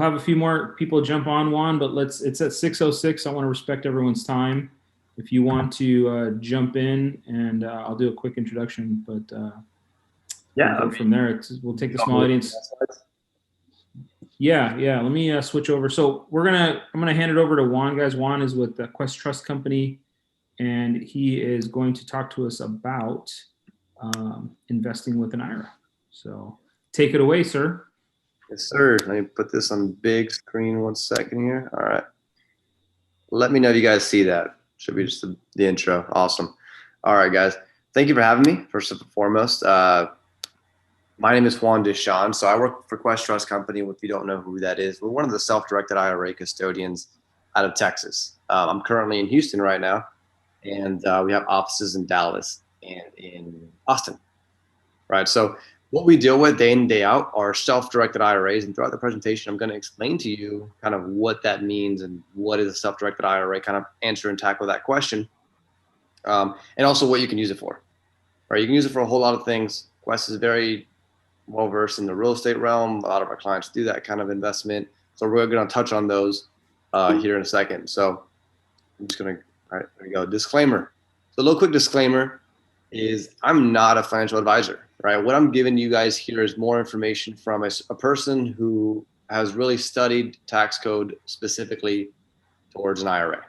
have a few more people jump on, Juan, but it's at 6:06. I want to respect everyone's time. If you want to jump in, and I'll do a quick introduction, but Yeah, we'll go from there. We'll take the small audience. Yeah. Let me switch over. So I'm gonna hand it over to Juan, guys. Juan is with the Quest Trust Company, and he is going to talk to us about investing with an IRA. So take it away, sir. Yes, sir. Let me put this on big screen 1 second here. All right. Let me know if you guys see that. Should be just the intro. Awesome. All right, guys. Thank you for having me, first and foremost. My name is Juan Deshawn. So I work for Quest Trust Company. If you don't know who that is, we're one of the self-directed IRA custodians out of Texas. I'm currently in Houston right now, and we have offices in Dallas and in Austin. Right. So what we deal with day in, day out are self-directed IRAs. And throughout the presentation, I'm going to explain to you kind of what that means and what is a self-directed IRA, kind of answer and tackle that question. And also what you can use it for. Right. You can use it for a whole lot of things. Quest is very well-versed in the real estate realm. A lot of our clients do that kind of investment. So we're going to touch on those here in a second. So I'm just going to, all right, there we go. Disclaimer. So a little quick disclaimer is I'm not a financial advisor. Right. What I'm giving you guys here is more information from a person who has really studied tax code specifically towards an IRA,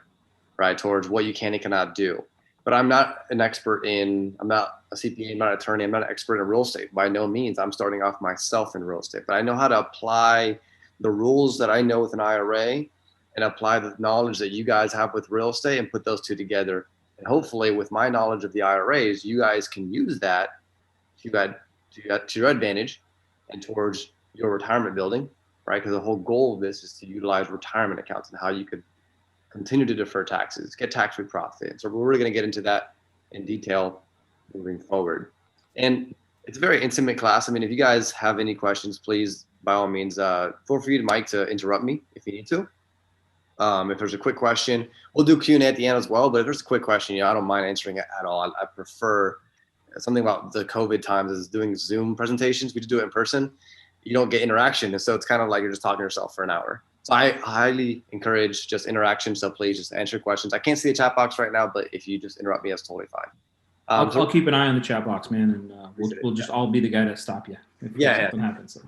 right? Towards what you can and cannot do. But I'm not an expert I'm not a CPA, I'm not an attorney, I'm not an expert in real estate. By no means. I'm starting off myself in real estate, but I know how to apply the rules that I know with an IRA and apply the knowledge that you guys have with real estate and put those two together. And hopefully with my knowledge of the IRAs, you guys can use that to your advantage and towards your retirement building, right? Because the whole goal of this is to utilize retirement accounts and how you could continue to defer taxes, get tax-free profit. So we're really going to get into that in detail moving forward. And it's a very intimate class. I mean, if you guys have any questions, please, by all means, feel free, Mike, to interrupt me if you need to. If there's a quick question, we'll do Q&A at the end as well. But if there's a quick question, I don't mind answering it at all. I prefer something about the COVID times is doing Zoom presentations. We just do it in person. You don't get interaction. And so it's kind of like you're just talking to yourself for an hour. So I highly encourage just interaction. So please just answer questions. I can't see the chat box right now, but if you just interrupt me, that's totally fine. I'll keep an eye on the chat box, man. And we'll just all be the guy to stop you if something happens.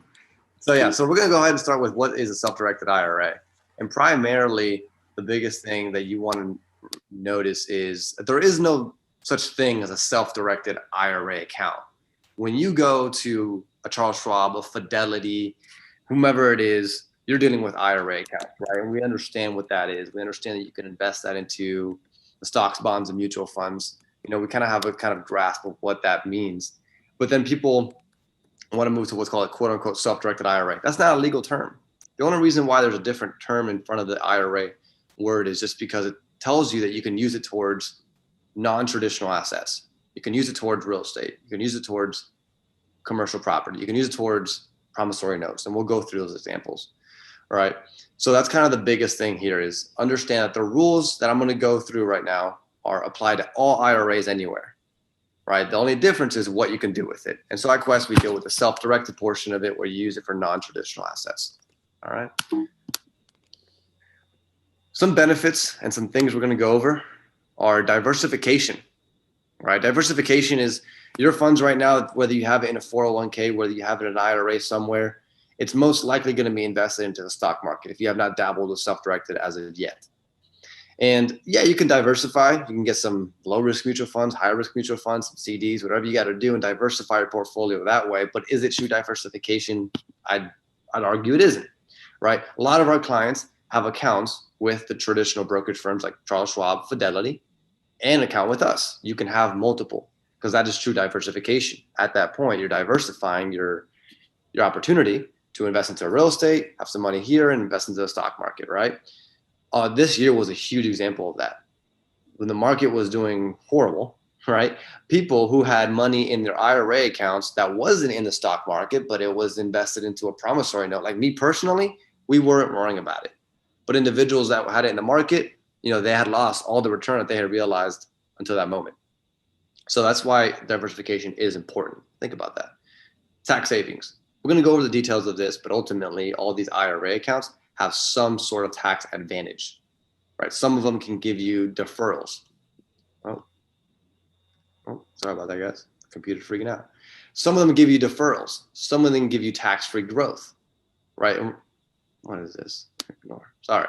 So we're going to go ahead and start with what is a self-directed IRA. And primarily the biggest thing that you want to notice is that there is no such thing as a self-directed IRA account. When you go to a Charles Schwab, a Fidelity, whomever it is, you're dealing with IRA accounts, right? And we understand what that is. We understand that you can invest that into the stocks, bonds, and mutual funds. We kind of have a kind of grasp of what that means. But then people want to move to what's called a quote unquote self-directed IRA. That's not a legal term. The only reason why there's a different term in front of the IRA word is just because it tells you that you can use it towards non-traditional assets. You can use it towards real estate. You can use it towards commercial property. You can use it towards promissory notes. And we'll go through those examples. All right. So that's kind of the biggest thing here is understand that the rules that I'm going to go through right now are applied to all IRAs anywhere. Right. The only difference is what you can do with it. And so at Quest, we deal with the self-directed portion of it where you use it for non-traditional assets. All right. Some benefits and some things we're going to go over are diversification, right? Diversification is your funds right now, whether you have it in a 401k, whether you have it in an IRA somewhere, it's most likely going to be invested into the stock market if you have not dabbled with self-directed as of yet. And yeah, you can diversify. You can get some low-risk mutual funds, high-risk mutual funds, some CDs, whatever you got to do and diversify your portfolio that way. But is it true diversification? I'd argue it isn't, right? A lot of our clients have accounts with the traditional brokerage firms like Charles Schwab, Fidelity, and account with us. You can have multiple because that is true diversification. At that point, you're diversifying your opportunity to invest into real estate, have some money here, and invest into the stock market, right? This year was a huge example of that. When the market was doing horrible, right? People who had money in their IRA accounts that wasn't in the stock market, but it was invested into a promissory note. Like me personally, we weren't worrying about it. But individuals that had it in the market, they had lost all the return that they had realized until that moment. So that's why diversification is important. Think about that. Tax savings. We're going to go over the details of this, but ultimately all these IRA accounts have some sort of tax advantage, right? Some of them can give you deferrals. Oh, sorry about that, guys. Computer's freaking out. Some of them give you deferrals. Some of them give you tax-free growth, right? What is this? Ignore. Sorry.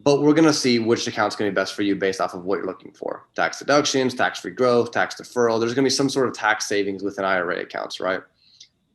But we're going to see which account's going to be best for you based off of what you're looking for. Tax deductions, tax-free growth, tax deferral. There's going to be some sort of tax savings within IRA accounts, right?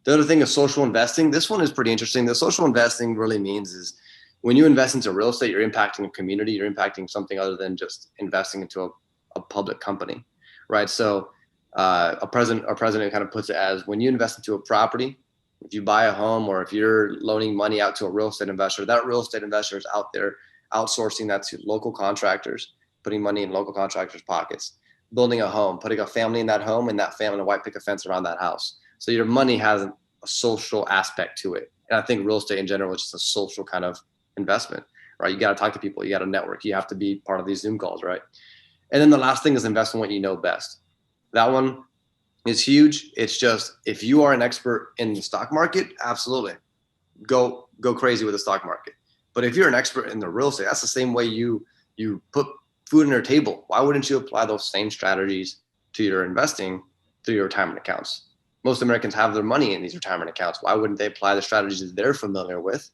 The other thing is social investing. This one is pretty interesting. The social investing really means is when you invest into real estate, you're impacting a community, you're impacting something other than just investing into a public company, right? So our president kind of puts it as when you invest into a property, if you buy a home or if you're loaning money out to a real estate investor, that real estate investor is out there outsourcing that to local contractors, putting money in local contractors' pockets, building a home, putting a family in that home, and that family a white picket fence around that house. So your money has a social aspect to it. And I think real estate in general is just a social kind of investment, right? You got to talk to people, you got to network, you have to be part of these Zoom calls, right? And then the last thing is invest in what you know best. That one is huge. It's just, if you are an expert in the stock market, absolutely go crazy with the stock market. But if you're an expert in the real estate, that's the same way you put food on your table. Why wouldn't you apply those same strategies to your investing through your retirement accounts? Most Americans have their money in these retirement accounts. Why wouldn't they apply the strategies that they're familiar with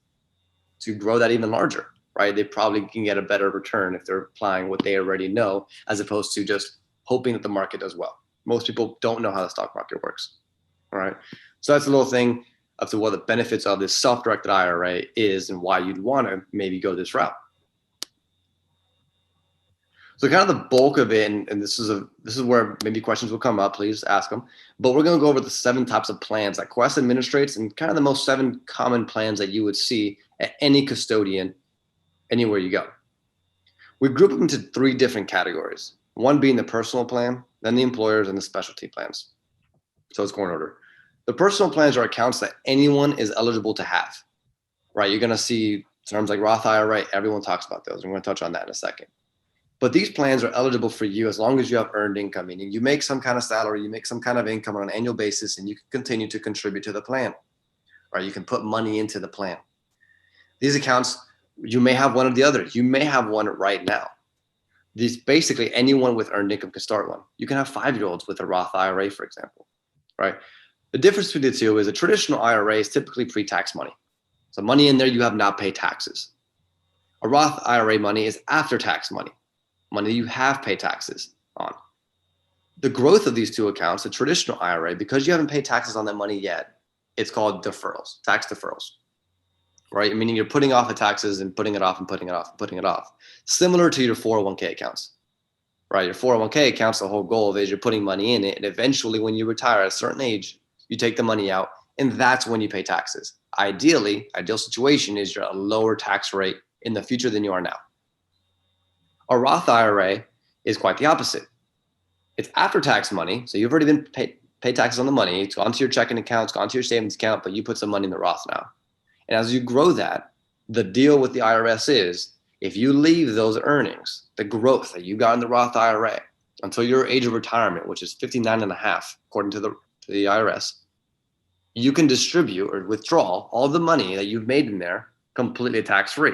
to grow that even larger, right? They probably can get a better return if they're applying what they already know, as opposed to just hoping that the market does well. Most people don't know how the stock market works, all right? So that's a little thing of what the benefits of this self-directed IRA is and why you'd want to maybe go this route. So kind of the bulk of it, and this is where maybe questions will come up, please ask them. But we're going to go over the 7 types of plans that Quest administrates and kind of the most 7 common plans that you would see at any custodian anywhere you go. We group them into 3 different categories, one being the personal plan, then the employers, and the specialty plans. So let's go in order. The personal plans are accounts that anyone is eligible to have, right? You're going to see terms like Roth IRA. Everyone talks about those. I'm going to touch on that in a second. But these plans are eligible for you as long as you have earned income, meaning you make some kind of salary, you make some kind of income on an annual basis, and you can continue to contribute to the plan, right? You can put money into the plan. These accounts, you may have one or the other. You may have one right now. These basically anyone with earned income can start one. You can have 5-year-olds with a Roth IRA, for example, right? The difference between the two is a traditional IRA is typically pre-tax money. So money in there you have not paid taxes. A Roth IRA money is after-tax money, money you have paid taxes on. The growth of these 2 accounts, the traditional IRA, because you haven't paid taxes on that money yet, it's called deferrals, tax deferrals, right? Meaning you're putting off the taxes and putting it off and putting it off and putting it off. Similar to your 401k accounts, right? Your 401k accounts, the whole goal is you're putting money in it, and eventually when you retire at a certain age, you take the money out, and that's when you pay taxes. Ideal situation is you're at a lower tax rate in the future than you are now. A Roth IRA is quite the opposite. It's after-tax money, so you've already been paid taxes on the money. It's gone to your checking account, it's gone to your savings account, but you put some money in the Roth now. And as you grow that, the deal with the IRS is if you leave those earnings, the growth that you got in the Roth IRA until your age of retirement, which is 59 and a half, according to the IRS, you can distribute or withdraw all the money that you've made in there completely tax-free.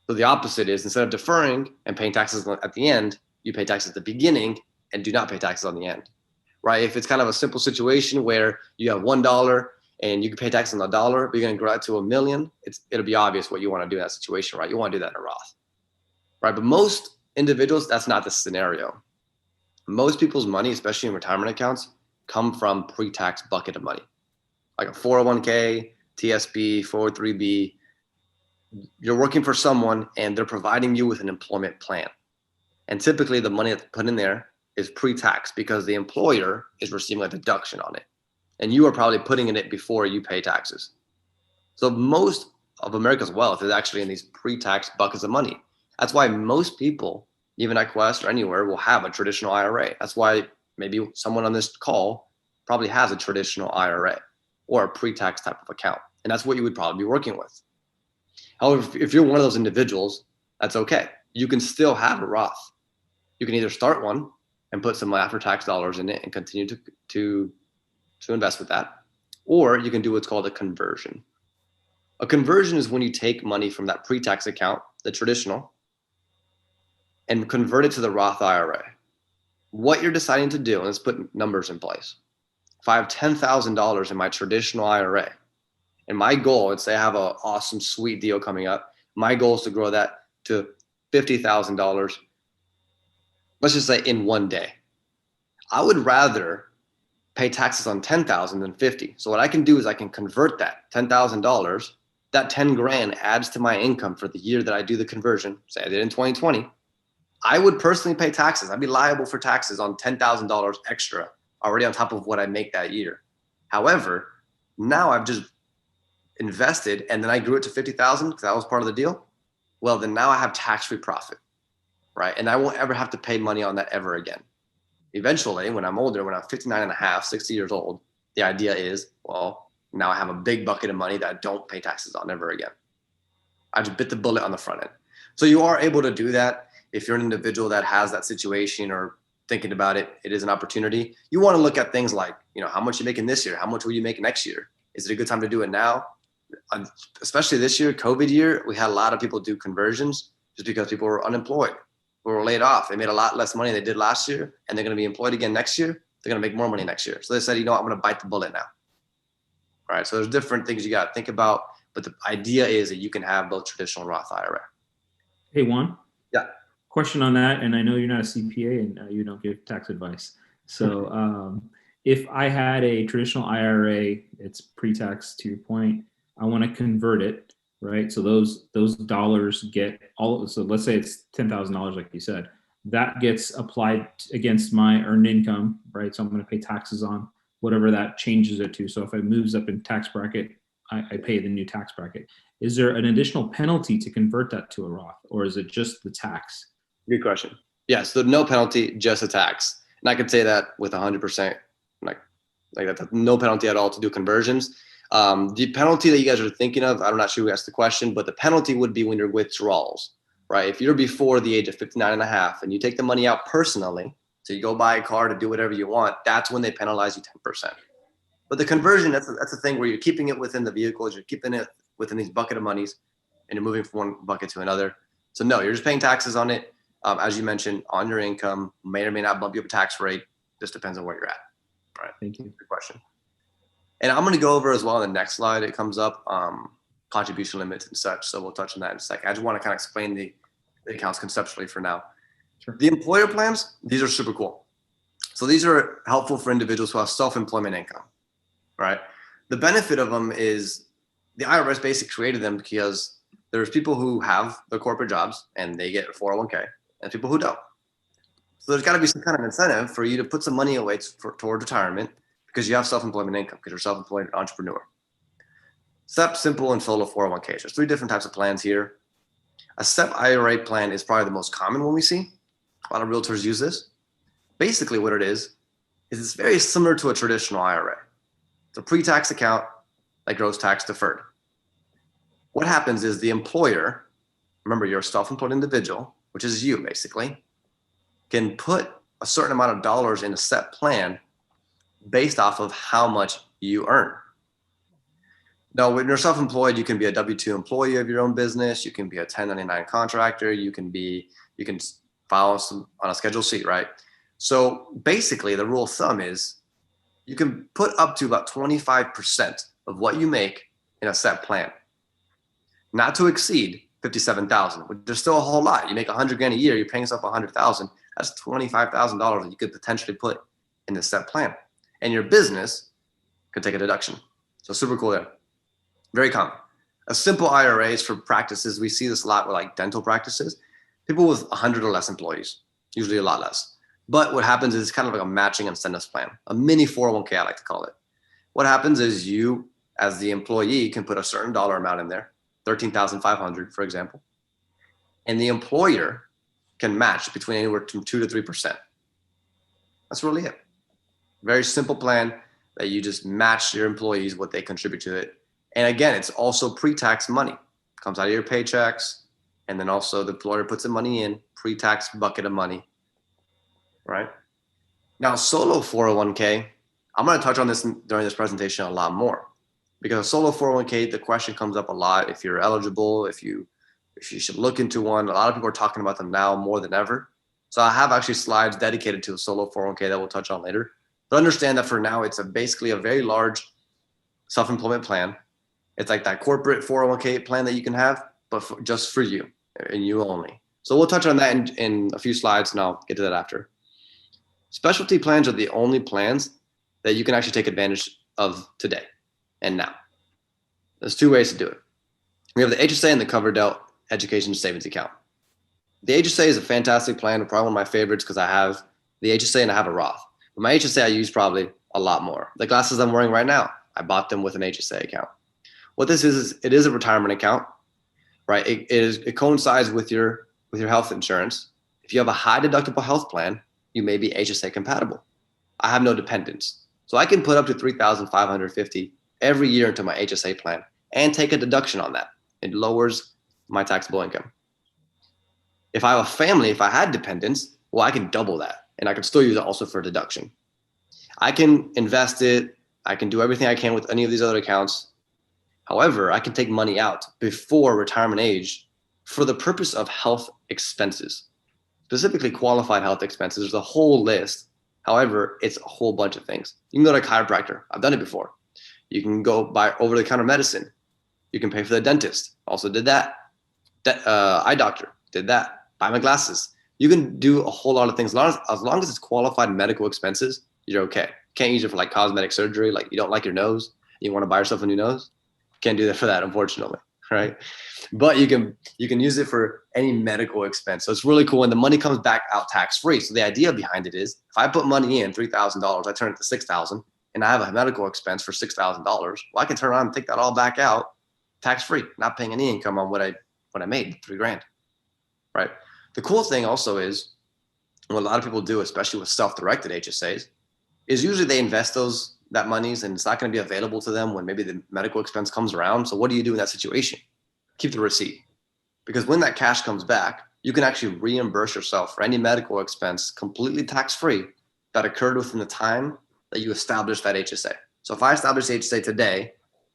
So the opposite is instead of deferring and paying taxes at the end, you pay taxes at the beginning and do not pay taxes on the end, right? If it's kind of a simple situation where you have $1 and you can pay taxes on $1, but you're going to grow it to $1 million, it'll be obvious what you want to do in that situation, right? You want to do that in a Roth, right? But most individuals, that's not the scenario. Most people's money, especially in retirement accounts, come from pre-tax bucket of money, like a 401k, TSB, 403b. You're working for someone and they're providing you with an employment plan. And typically the money that's put in there is pre-tax because the employer is receiving a deduction on it. And you are probably putting in it before you pay taxes. So most of America's wealth is actually in these pre-tax buckets of money. That's why most people, even at Quest or anywhere, will have a traditional IRA. That's why maybe someone on this call probably has a traditional IRA or a pre-tax type of account. And that's what you would probably be working with. However, if you're one of those individuals, that's okay. You can still have a Roth. You can either start one and put some after-tax dollars in it and continue to invest with that, or you can do what's called a conversion. A conversion is when you take money from that pre-tax account, the traditional, and convert it to the Roth IRA. What you're deciding to do, and let's put numbers in place. If I have $10,000 in my traditional IRA, and my goal, let's say I have an awesome, sweet deal coming up, my goal is to grow that to $50,000, let's just say in one day. I would rather pay taxes on 10,000 than 50. So what I can do is I can convert that $10,000, that 10 grand adds to my income for the year that I do the conversion. Say I did in 2020. I would personally pay taxes. I'd be liable for taxes on $10,000 extra already on top of what I make that year. However, now I've just invested and then I grew it to 50,000 because that was part of the deal. Well, then now I have tax-free profit, right? And I won't ever have to pay money on that ever again. Eventually, when I'm older, when I'm 59 and a half, 60 years old, the idea is, well, now I have a big bucket of money that I don't pay taxes on ever again. I just bit the bullet on the front end. So you are able to do that. If you're an individual that has that situation or thinking about it, it is an opportunity. You want to look at things like, how much you're making this year? How much will you make next year? Is it a good time to do it now? Especially this year, COVID year, we had a lot of people do conversions just because people were unemployed, who were laid off. They made a lot less money than they did last year, and they're going to be employed again next year. They're going to make more money next year. So they said, I'm going to bite the bullet now. All right. So there's different things you got to think about, but the idea is that you can have both traditional and Roth IRA. Hey, Juan. Yeah. Question on that, and I know you're not a CPA and you don't give tax advice. So if I had a traditional IRA, it's pre-tax to your point, I want to convert it, right? So those dollars get all. So let's say it's $10,000, like you said, that gets applied against my earned income, right? So I'm going to pay taxes on whatever that changes it to. So if it moves up in tax bracket, I pay the new tax bracket. Is there an additional penalty to convert that to a Roth, or is it just the tax? Good question. Yes, so no penalty, just a tax. And I could say that with 100%, like that's no penalty at all to do conversions. The penalty that you guys are thinking of, I'm not sure who asked the question, but the penalty would be when your withdrawals, right? If you're before the age of 59 and a half and you take the money out personally, so you go buy a car to do whatever you want, that's when they penalize you 10%. But the conversion, that's the thing where you're keeping it within the vehicles, you're keeping it within these bucket of monies, and you're moving from one bucket to another. So no, you're just paying taxes on it. As you mentioned, on your income, may or may not bump you up a tax rate. Just depends on where you're at. All right. Thank you. Good question. And I'm going to go over as well on the next slide. It comes up contribution limits and such. So we'll touch on that in a second. I just want to kind of explain the accounts conceptually for now. Sure. The employer plans, these are super cool. So these are helpful for individuals who have self-employment income, right? The benefit of them is the IRS basically created them because there's people who have their corporate jobs and they get a 401k and people who don't. So there's got to be some kind of incentive for you to put some money away toward retirement because you have self-employment income, because you're a self-employed entrepreneur. SEP, simple, and solo 401ks. There's three different types of plans here. A SEP IRA plan is probably the most common one we see. A lot of realtors use this. Basically what it is it's very similar to a traditional IRA. It's a pre-tax account that grows tax deferred. What happens is the employer, remember you're a self-employed individual, which is you basically, can put a certain amount of dollars in a SEP plan based off of how much you earn. Now, when you're self-employed, you can be a W-2 employee of your own business. You can be a 1099 contractor. You can file on a Schedule C, right? So basically, the rule of thumb is you can put up to about 25% of what you make in a SEP plan, not to exceed 57,000, which is still a whole lot. You make 100 grand a year, you're paying yourself 100,000. That's $25,000 that you could potentially put in the SEP plan, and your business could take a deduction. So super cool there. Very common. A simple IRA is for practices. We see this a lot with like dental practices. People with 100 or less employees, usually a lot less. But what happens is it's kind of like a matching incentives plan, a mini 401k, I like to call it. What happens is you, as the employee, can put a certain dollar amount in there, 13,500, for example, and the employer can match between anywhere from 2 to 3%. That's really it. Very simple plan that you just match your employees what they contribute to it. And again, it's also pre-tax money. It comes out of your paychecks, and then also the employer puts the money in, pre-tax bucket of money, right? Now, solo 401k, I'm going to touch on this during this presentation a lot more. Because a solo 401k, the question comes up a lot if you're eligible, if you should look into one. A lot of people are talking about them now more than ever. So I have actually slides dedicated to a solo 401k that we'll touch on later. But understand that for now, it's basically a very large self-employment plan. It's like that corporate 401k plan that you can have, but just for you and you only. So we'll touch on that in a few slides, and I'll get to that after. Specialty plans are the only plans that you can actually take advantage of today and now. There's two ways to do it. We have the HSA and the Covered Out Education Savings Account. The HSA is a fantastic plan, probably one of my favorites because I have the HSA and I have a Roth. But my HSA I use probably a lot more. The glasses I'm wearing right now, I bought them with an HSA account. What this is it is a retirement account, right? It coincides with your health insurance. If you have a high deductible health plan, you may be HSA compatible. I have no dependents, so I can put up to $3,550 every year into my HSA plan and take a deduction on that. It lowers my taxable income. If I have a family, if I had dependents, well, I can double that, and I can still use it also for deduction. I can invest it. I can do everything I can with any of these other accounts. However, I can take money out before retirement age for the purpose of health expenses, specifically qualified health expenses. There's a whole list. However, it's a whole bunch of things. You can go to a chiropractor. I've done it before. You can go buy over-the-counter medicine. You can pay for the dentist. Also did that. Eye doctor, did that. Buy my glasses. You can do a whole lot of things. As long as it's qualified medical expenses, you're okay. Can't use it for like cosmetic surgery. Like you don't like your nose, you want to buy yourself a new nose. Can't do that for that, unfortunately, right? But you can use it for any medical expense. So it's really cool, and the money comes back out tax-free. So the idea behind it is, if I put money in $3,000, I turn it to $6,000, and I have a medical expense for $6,000. Well, I can turn around and take that all back out tax-free, not paying any income on what I made, $3,000, right? The cool thing also is, what a lot of people do, especially with self-directed HSAs, is usually they invest that monies and it's not going to be available to them when maybe the medical expense comes around. So what do you do in that situation? Keep the receipt, because when that cash comes back, you can actually reimburse yourself for any medical expense completely tax-free that occurred within the time that you established that HSA. So if I established HSA today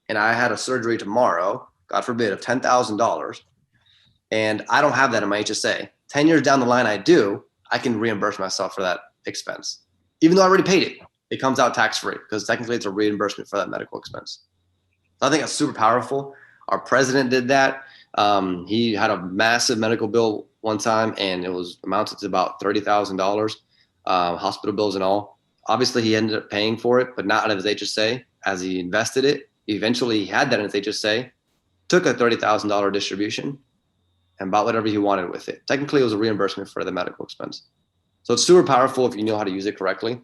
and I had a surgery tomorrow, God forbid, of $10,000, and I don't have that in my HSA, 10 years down the line I do, I can reimburse myself for that expense. Even though I already paid it, it comes out tax-free because technically it's a reimbursement for that medical expense. So I think that's super powerful. Our president did that. He had a massive medical bill one time, and it was amounted to about $30,000, hospital bills and all. Obviously, he ended up paying for it, but not out of his HSA. As he invested it, eventually he had that in his HSA, took a $30,000 distribution, and bought whatever he wanted with it. Technically, it was a reimbursement for the medical expense. So it's super powerful if you know how to use it correctly.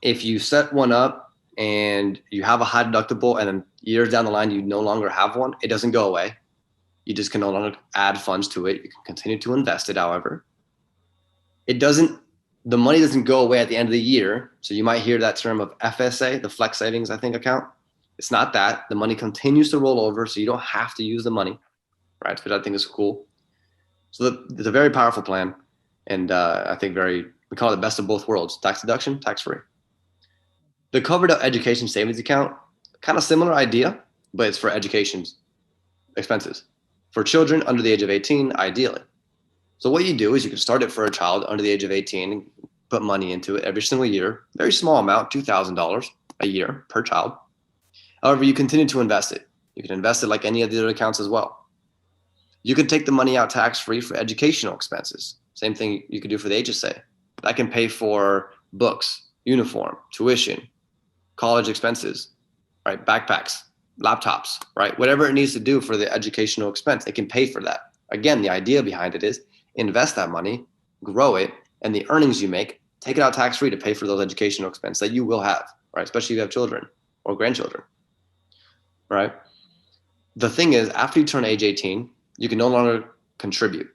If you set one up and you have a high deductible and then years down the line you no longer have one, it doesn't go away. You just can no longer add funds to it. You can continue to invest it, however. The money doesn't go away at the end of the year. So you might hear that term of FSA, the flex savings, I think, account. It's not that. The money continues to roll over, so you don't have to use the money, right? Which I think is cool. So it's a very powerful plan. And I think we call it the best of both worlds: tax deduction, tax-free. The Covered Up Education Savings Account, kind of similar idea, but it's for education expenses for children under the age of 18, ideally. So what you do is you can start it for a child under the age of 18, put money into it every single year, very small amount, $2,000 a year per child. However, you continue to invest it. You can invest it like any of the other accounts as well. You can take the money out tax-free for educational expenses. Same thing you could do for the HSA. That can pay for books, uniform, tuition, college expenses, right? Backpacks, laptops, right? Whatever it needs to do for the educational expense, it can pay for that. Again, the idea behind it is invest that money, grow it, and the earnings you make, take it out tax-free to pay for those educational expenses that you will have, right? Especially if you have children or grandchildren, right? The thing is, after you turn age 18, you can no longer contribute.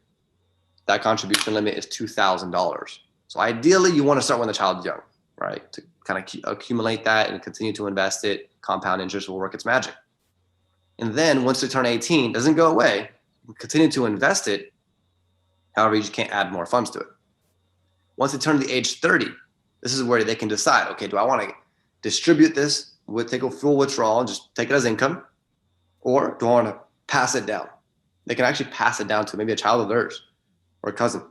That contribution limit is $2,000. So ideally, you want to start when the child's young, right? To kind of accumulate that and continue to invest it. Compound interest will work its magic. And then once they turn 18, it doesn't go away. Continue to invest it. However, you just can't add more funds to it. Once they turn the age 30, this is where they can decide, okay, do I want to distribute this would take a full withdrawal and just take it as income, or do I want to pass it down? They can actually pass it down to maybe a child of theirs or a cousin,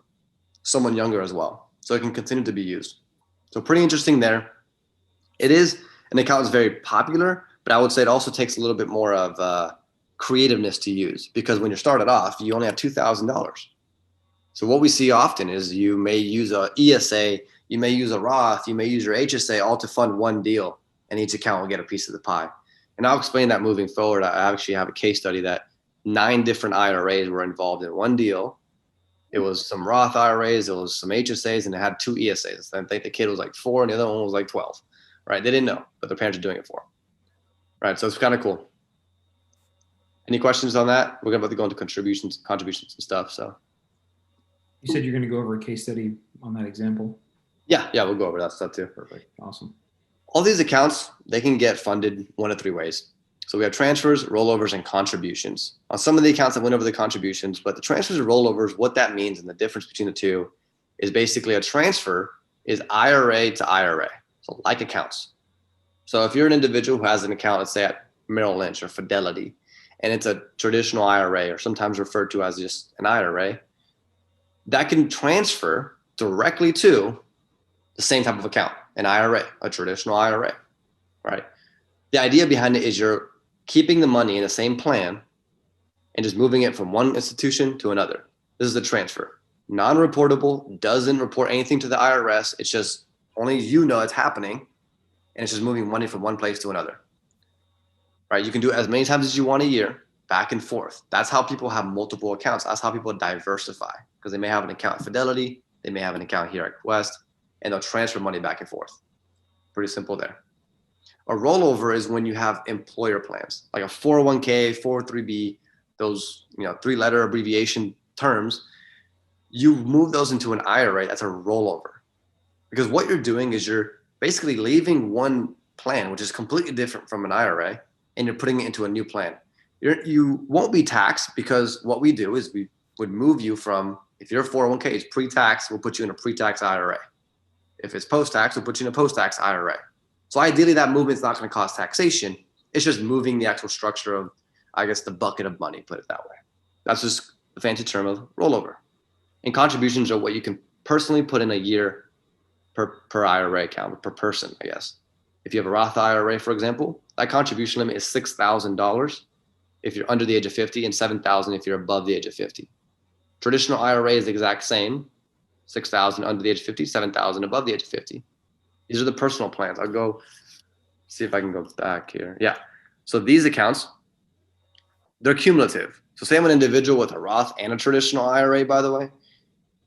someone younger as well. So it can continue to be used. So pretty interesting there. It is an account that's very popular, but I would say it also takes a little bit more of creativeness to use, because when you're started off, you only have $2,000. So what we see often is you may use a ESA, you may use a Roth, you may use your HSA, all to fund one deal, and each account will get a piece of the pie. And I'll explain that moving forward. I actually have a case study that 9 different IRAs were involved in one deal. It was some Roth IRAs, it was some HSAs, and it had 2 ESAs. I think the kid was like 4 and the other one was like 12, right? They didn't know, but their parents are doing it for them, right? So it's kind of cool. Any questions on that? We're about to go into contributions and stuff. So You said you're going to go over a case study on that example. yeah, we'll go over that stuff too. Perfect. Awesome. All these accounts, they can get funded 1 of 3 ways. So we have transfers, rollovers, and contributions. On some of the accounts, I went over the contributions, but the transfers and rollovers, what that means and the difference between the two is basically a transfer is IRA to IRA, so like accounts. So if you're an individual who has an account, let's say at Merrill Lynch or Fidelity, and it's a traditional IRA or sometimes referred to as just an IRA, that can transfer directly to the same type of account, an IRA, a traditional IRA, right? The idea behind it is you're keeping the money in the same plan and just moving it from one institution to another. This is the transfer. Non-reportable, doesn't report anything to the IRS. It's just only you know it's happening, and it's just moving money from one place to another, right? You can do it as many times as you want a year, back and forth. That's how people have multiple accounts. That's how people diversify, because they may have an account at Fidelity, they may have an account here at Quest, and they'll transfer money back and forth. Pretty simple there. A rollover is when you have employer plans, like a 401k, 403b, those 3-letter abbreviation terms. You move those into an IRA. That's a rollover, because what you're doing is you're basically leaving one plan, which is completely different from an IRA, and you're putting it into a new plan. You won't be taxed, because what we do is we would move you from, if your 401k is pre-tax, we'll put you in a pre-tax IRA. If it's post-tax, we'll put you in a post-tax IRA. So ideally, that movement is not going to cost taxation. It's just moving the actual structure of, I guess, the bucket of money, put it that way. That's just the fancy term of rollover. And contributions are what you can personally put in a year per IRA account, per person, I guess. If you have a Roth IRA, for example, that contribution limit is $6,000 if you're under the age of 50 and $7,000 if you're above the age of 50. Traditional IRA is the exact same, $6,000 under the age of 50, $7,000 above the age of 50. These are the personal plans. I'll go see if I can go back here. Yeah. So these accounts, they're cumulative. So say I'm an individual with a Roth and a traditional IRA, by the way,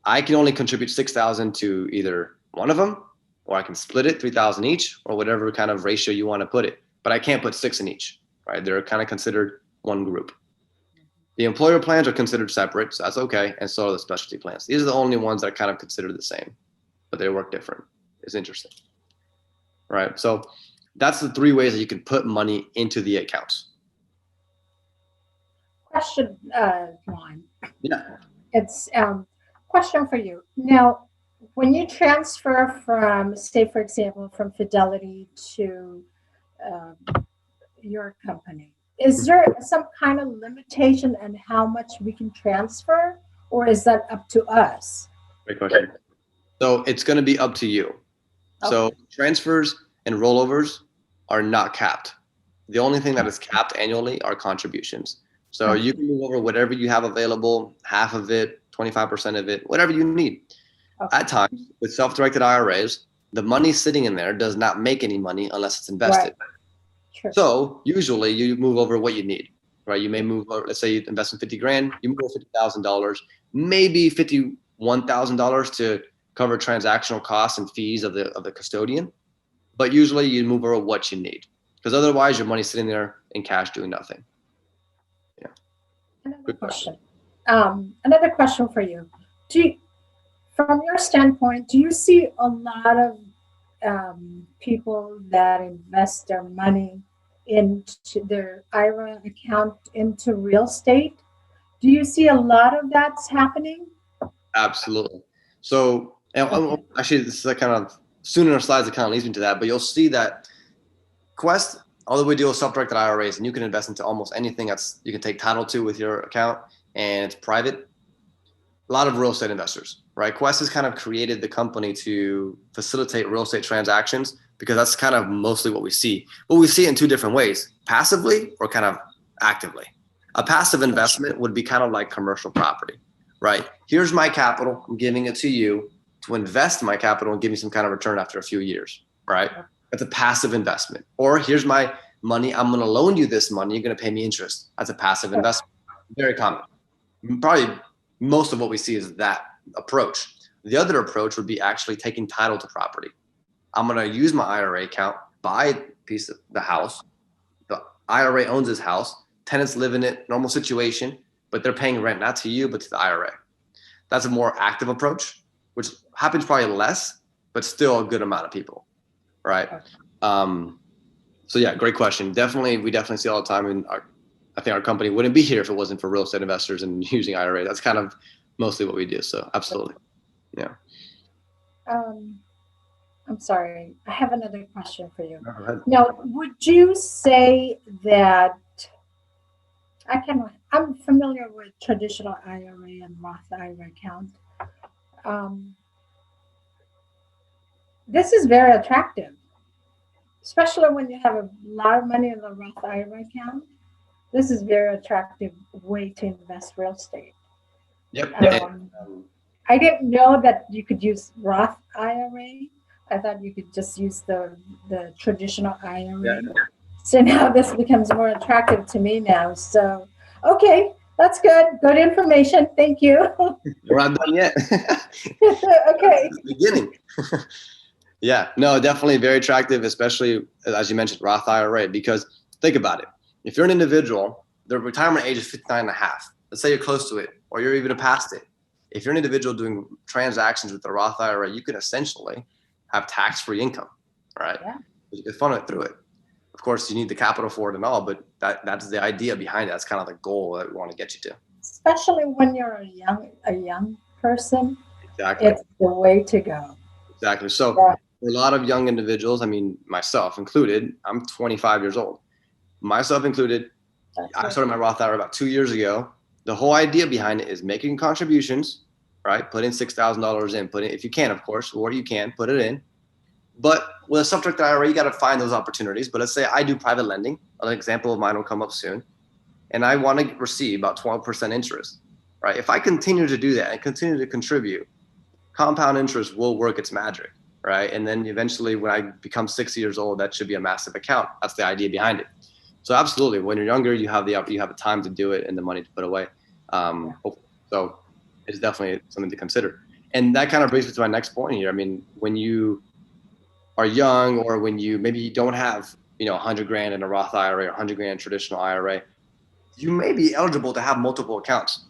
I can only contribute $6,000 to either one of them, or I can split it, $3,000 each, or whatever kind of ratio you want to put it. But I can't put 6 in each, right? They're kind of considered one group. The employer plans are considered separate, so that's okay. And so are the specialty plans. These are the only ones that are kind of considered the same, but they work different. It's interesting, right? So that's the 3 ways that you can put money into the accounts. Question, Juan. Yeah. It's question for you. Now, when you transfer from, say, for example, from Fidelity to your company, is there some kind of limitation on how much we can transfer, or is that up to us? Great question. So it's going to be up to you. Okay. So transfers and rollovers are not capped. The only thing that is capped annually are contributions. So you can move over whatever you have available, half of it, 25% of it, whatever you need. Okay. At times, with self-directed IRAs, the money sitting in there does not make any money unless it's invested. Right. Sure. So usually you move over what you need, right? You may move over, let's say you invest in 50 grand, you move over $50,000, maybe $51,000 to cover transactional costs and fees of the custodian. But usually you move over what you need, because otherwise your money's sitting there in cash doing nothing. Yeah. Another question. Another question for you. From your standpoint, do you see a lot of people that invest their money into their IRA account into real estate? Do you see a lot of that's happening? Absolutely. So, and actually, this is kind of soon in our slides, it kind of leads me to that, but you'll see that Quest, although we deal with self-directed IRAs, and you can invest into almost anything that's you can take title to with your account, and it's private. A lot of real estate investors, right? Quest has kind of created the company to facilitate real estate transactions because that's kind of mostly what we see. But we see it in two different ways, passively or kind of actively. A passive investment would be kind of like commercial property, right? Here's my capital. I'm giving it to you to invest my capital and give me some kind of return after a few years, right? That's a passive investment. Or here's my money. I'm going to loan you this money. You're going to pay me interest. That's a passive investment. Very common. Probably most of what we see is that approach. The other approach would be actually taking title to property. I'm going to use my IRA account, buy a piece of the house. The IRA owns this house. Tenants live in it, normal situation, but they're paying rent not to you, but to the IRA. That's a more active approach, which happens probably less, but still a good amount of people, right? So yeah, great question. We definitely see all the time. And I think our company wouldn't be here if it wasn't for real estate investors and using IRA. That's kind of mostly what we do. So absolutely. Yeah. I'm sorry. I have another question for you. Go ahead. Now, would you say that I'm familiar with traditional IRA and Roth IRA account. This is very attractive, especially when you have a lot of money in the Roth IRA account. This is very attractive way to invest real estate. Yep. I didn't know that you could use Roth IRA. I thought you could just use the traditional IRA. Yeah. So now this becomes more attractive to me now. So, okay, that's good. Good information. Thank you. We're not done yet. Okay. Beginning. Yeah, no, definitely very attractive, especially as you mentioned, Roth IRA, because think about it. If you're an individual, the retirement age is 59 and a half. Let's say you're close to it or you're even past it. If you're an individual doing transactions with the Roth IRA, you can essentially have tax-free income, right? Yeah. You can funnel it through it. Of course, you need the capital for it and all, but that's the idea behind it. That's kind of the goal that we want to get you to. Especially when you're a young person, exactly. It's the way to go. Exactly. So for a lot of young individuals, I mean, myself included, I'm 25 years old. Myself included, I started my Roth IRA about 2 years ago. The whole idea behind it is making contributions, right? Put in $6,000 in, put it, if you can, of course, or you can put it in. But with a subject IRA, you got to find those opportunities. But let's say I do private lending. An example of mine will come up soon. And I want to receive about 12% interest, right? If I continue to do that and continue to contribute, compound interest will work its magic, right? And then eventually when I become 60 years old, that should be a massive account. That's the idea behind it. So absolutely, when you're younger, you have the time to do it and the money to put away. So it's definitely something to consider. And that kind of brings me to my next point here. I mean, when you are young, or when maybe you don't have, 100 grand in a Roth IRA or 100 grand in traditional IRA, you may be eligible to have multiple accounts.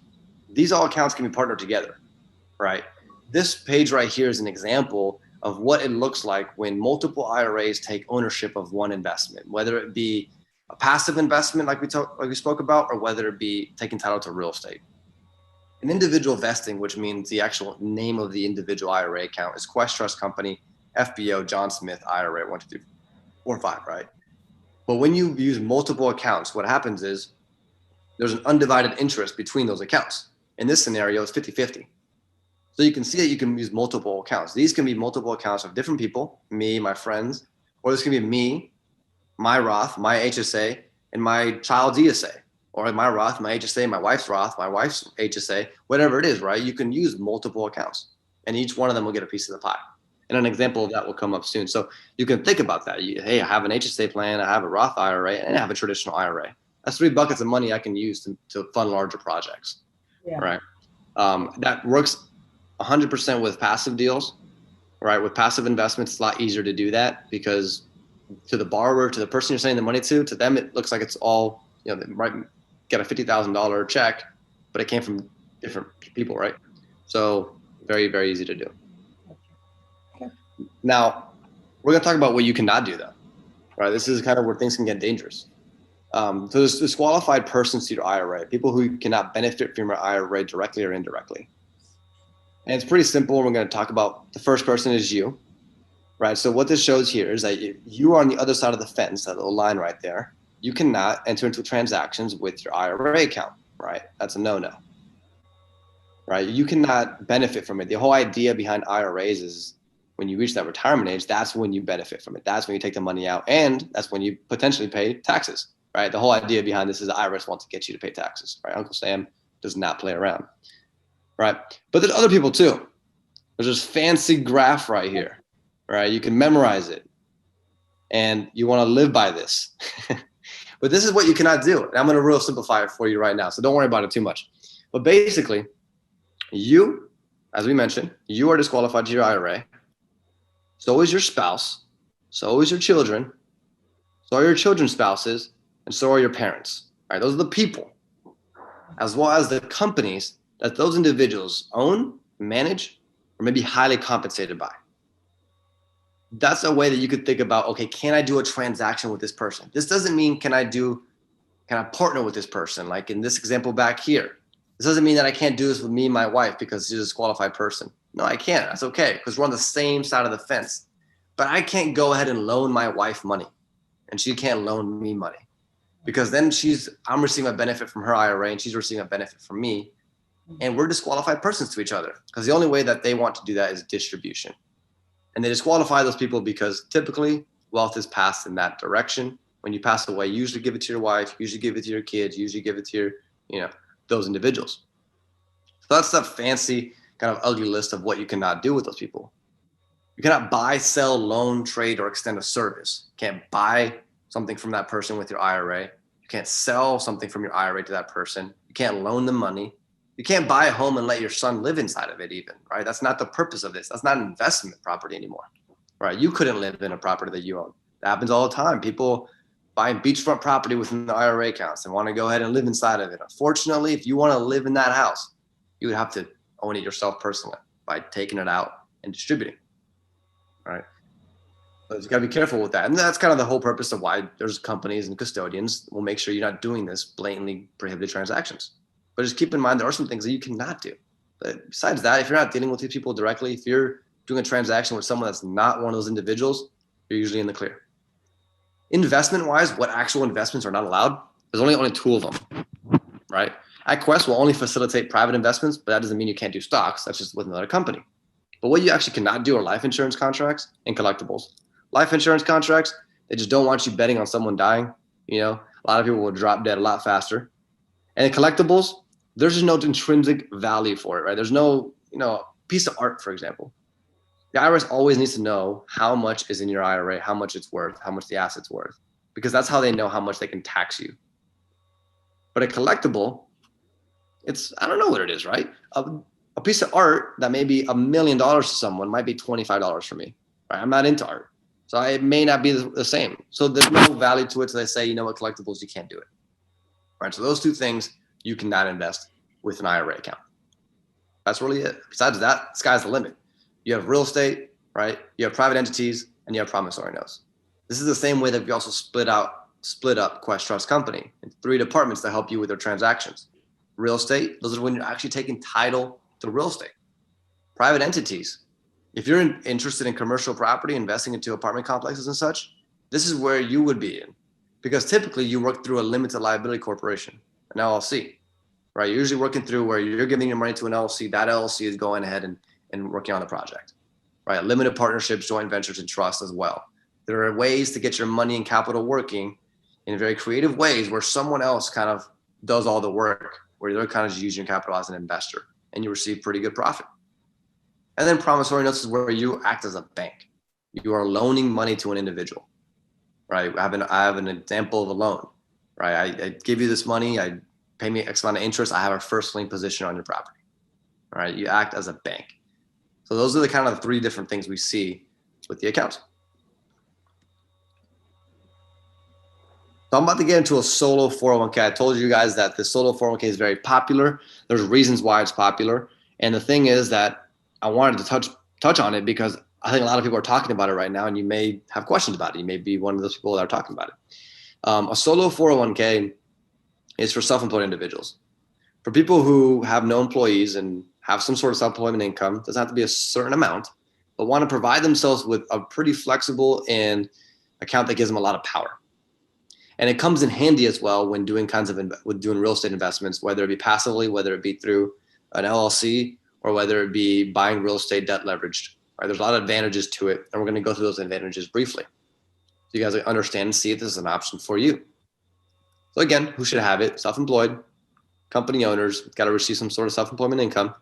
These all accounts can be partnered together, right? This page right here is an example of what it looks like when multiple IRAs take ownership of one investment, whether it be a passive investment like we spoke about, or whether it be taking title to real estate. An individual vesting, which means the actual name of the individual IRA account, is Quest Trust Company, FBO, John Smith, IRA 1, 2, 3, 4, 5, right? But when you use multiple accounts, what happens is there's an undivided interest between those accounts. In this scenario, it's 50-50. So you can see that you can use multiple accounts. These can be multiple accounts of different people, me, my friends, or this can be me, my Roth, my HSA, and my child's ESA, or my Roth, my HSA, my wife's Roth, my wife's HSA, whatever it is, right? You can use multiple accounts, and each one of them will get a piece of the pie. And an example of that will come up soon. So you can think about that. Hey, I have an HSA plan, I have a Roth IRA, and I have a traditional IRA. That's 3 buckets of money I can use to fund larger projects, right? That works 100% with passive deals, right? With passive investments, it's a lot easier to do that because to the borrower, to the person you're sending the money to them, it looks like it's all, they might get a $50,000 check, but it came from different people, right? So very, very easy to do. Now, we're going to talk about what you cannot do though, right? This is kind of where things can get dangerous. So there's disqualified persons to your IRA, people who cannot benefit from your IRA directly or indirectly. And it's pretty simple. We're going to talk about the first person is you. right? So what this shows here is that you are on the other side of the fence, that little line right there. You cannot enter into transactions with your IRA account, right? That's a no-no, right? You cannot benefit from it. The whole idea behind IRAs is when you reach that retirement age, that's when you benefit from it. That's when you take the money out, and that's when you potentially pay taxes, right? The whole idea behind this is the IRS wants to get you to pay taxes, right? Uncle Sam does not play around, right? But there's other people too. There's this fancy graph right here, right? You can memorize it, and you want to live by this. But this is what you cannot do. And I'm going to real simplify it for you right now, so don't worry about it too much. But basically, you, as we mentioned, you are disqualified to your IRA. So is your spouse. So is your children. So are your children's spouses. And so are your parents. All right, those are the people, as well as the companies that those individuals own, manage, or maybe highly compensated by. That's a way that you could think about, okay, can I do a transaction with this person? This doesn't mean can I partner with this person? Like in this example back here, this doesn't mean that I can't do this with me and my wife because she's a disqualified person. No, I can't. That's okay, because we're on the same side of the fence. But I can't go ahead and loan my wife money, and she can't loan me money, because then I'm receiving a benefit from her IRA and she's receiving a benefit from me, and we're disqualified persons to each other, because the only way that they want to do that is distribution. And they disqualify those people because typically wealth is passed in that direction. When you pass away, you usually give it to your wife, usually give it to your kids, usually give it to your, those individuals. So that's the fancy kind of ugly list of what you cannot do with those people. You cannot buy, sell, loan, trade, or extend a service. You can't buy something from that person with your IRA. You can't sell something from your IRA to that person. You can't loan them money. You can't buy a home and let your son live inside of it even, right? That's not the purpose of this. That's not an investment property anymore, right? You couldn't live in a property that you own. That happens all the time. People buying beachfront property within the IRA accounts and want to go ahead and live inside of it. Unfortunately, if you want to live in that house, you would have to own it yourself personally by taking it out and distributing, right? But you got to be careful with that. And that's kind of the whole purpose of why there's companies and custodians will make sure you're not doing this blatantly prohibited transactions. But just keep in mind, there are some things that you cannot do. But besides that, if you're not dealing with these people directly, if you're doing a transaction with someone that's not one of those individuals, you're usually in the clear. Investment-wise, what actual investments are not allowed? There's only two of them, right? At Quest, will only facilitate private investments, but that doesn't mean you can't do stocks. That's just with another company. But what you actually cannot do are life insurance contracts and collectibles. Life insurance contracts, they just don't want you betting on someone dying. A lot of people will drop dead a lot faster. And collectibles, there's just no intrinsic value for it, right? There's no, piece of art, for example. The IRS always needs to know how much is in your IRA, how much it's worth, how much the asset's worth, because that's how they know how much they can tax you. But a collectible, I don't know what it is, right? A piece of art that may be $1 million to someone might be $25 for me, right? I'm not into art. So it may not be the same. So there's no value to it. So they say, collectibles, you can't do it. Right, so those two things you cannot invest with an IRA account. That's really it. Besides that, sky's the limit. You have real estate, right? You have private entities, and you have promissory notes. This is the same way that we also split up Quest Trust Company in 3 departments to help you with their transactions. Real estate, those are when you're actually taking title to real estate. Private entities, if you're interested in commercial property, investing into apartment complexes and such, this is where you would be in. Because typically you work through a limited liability corporation, an LLC, right? You're usually working through where you're giving your money to an LLC. That LLC is going ahead and working on the project, right? Limited partnerships, joint ventures, and trusts as well. There are ways to get your money and capital working in very creative ways where someone else kind of does all the work, where they're kind of just using your capital as an investor and you receive pretty good profit. And then promissory notes is where you act as a bank. You are loaning money to an individual. Right, I have an example of a loan. Right, I give you this money, I pay me X amount of interest, I have a first lien position on your property. All right, you act as a bank. So those are the kind of 3 different things we see with the accounts. So I'm about to get into a solo 401k. I told you guys that the solo 401k is very popular. There's reasons why it's popular, and the thing is that I wanted to touch on it because I think a lot of people are talking about it right now, and you may have questions about it. You may be one of those people that are talking about it. A solo 401k is for self-employed individuals. For people who have no employees and have some sort of self-employment income, doesn't have to be a certain amount, but want to provide themselves with a pretty flexible and account that gives them a lot of power. And it comes in handy as well when doing doing real estate investments, whether it be passively, whether it be through an LLC, or whether it be buying real estate debt leveraged. Right? There's a lot of advantages to it, and we're going to go through those advantages briefly, so you guys understand and see if this is an option for you. So again, who should have it? Self-employed, company owners, got to receive some sort of self-employment income,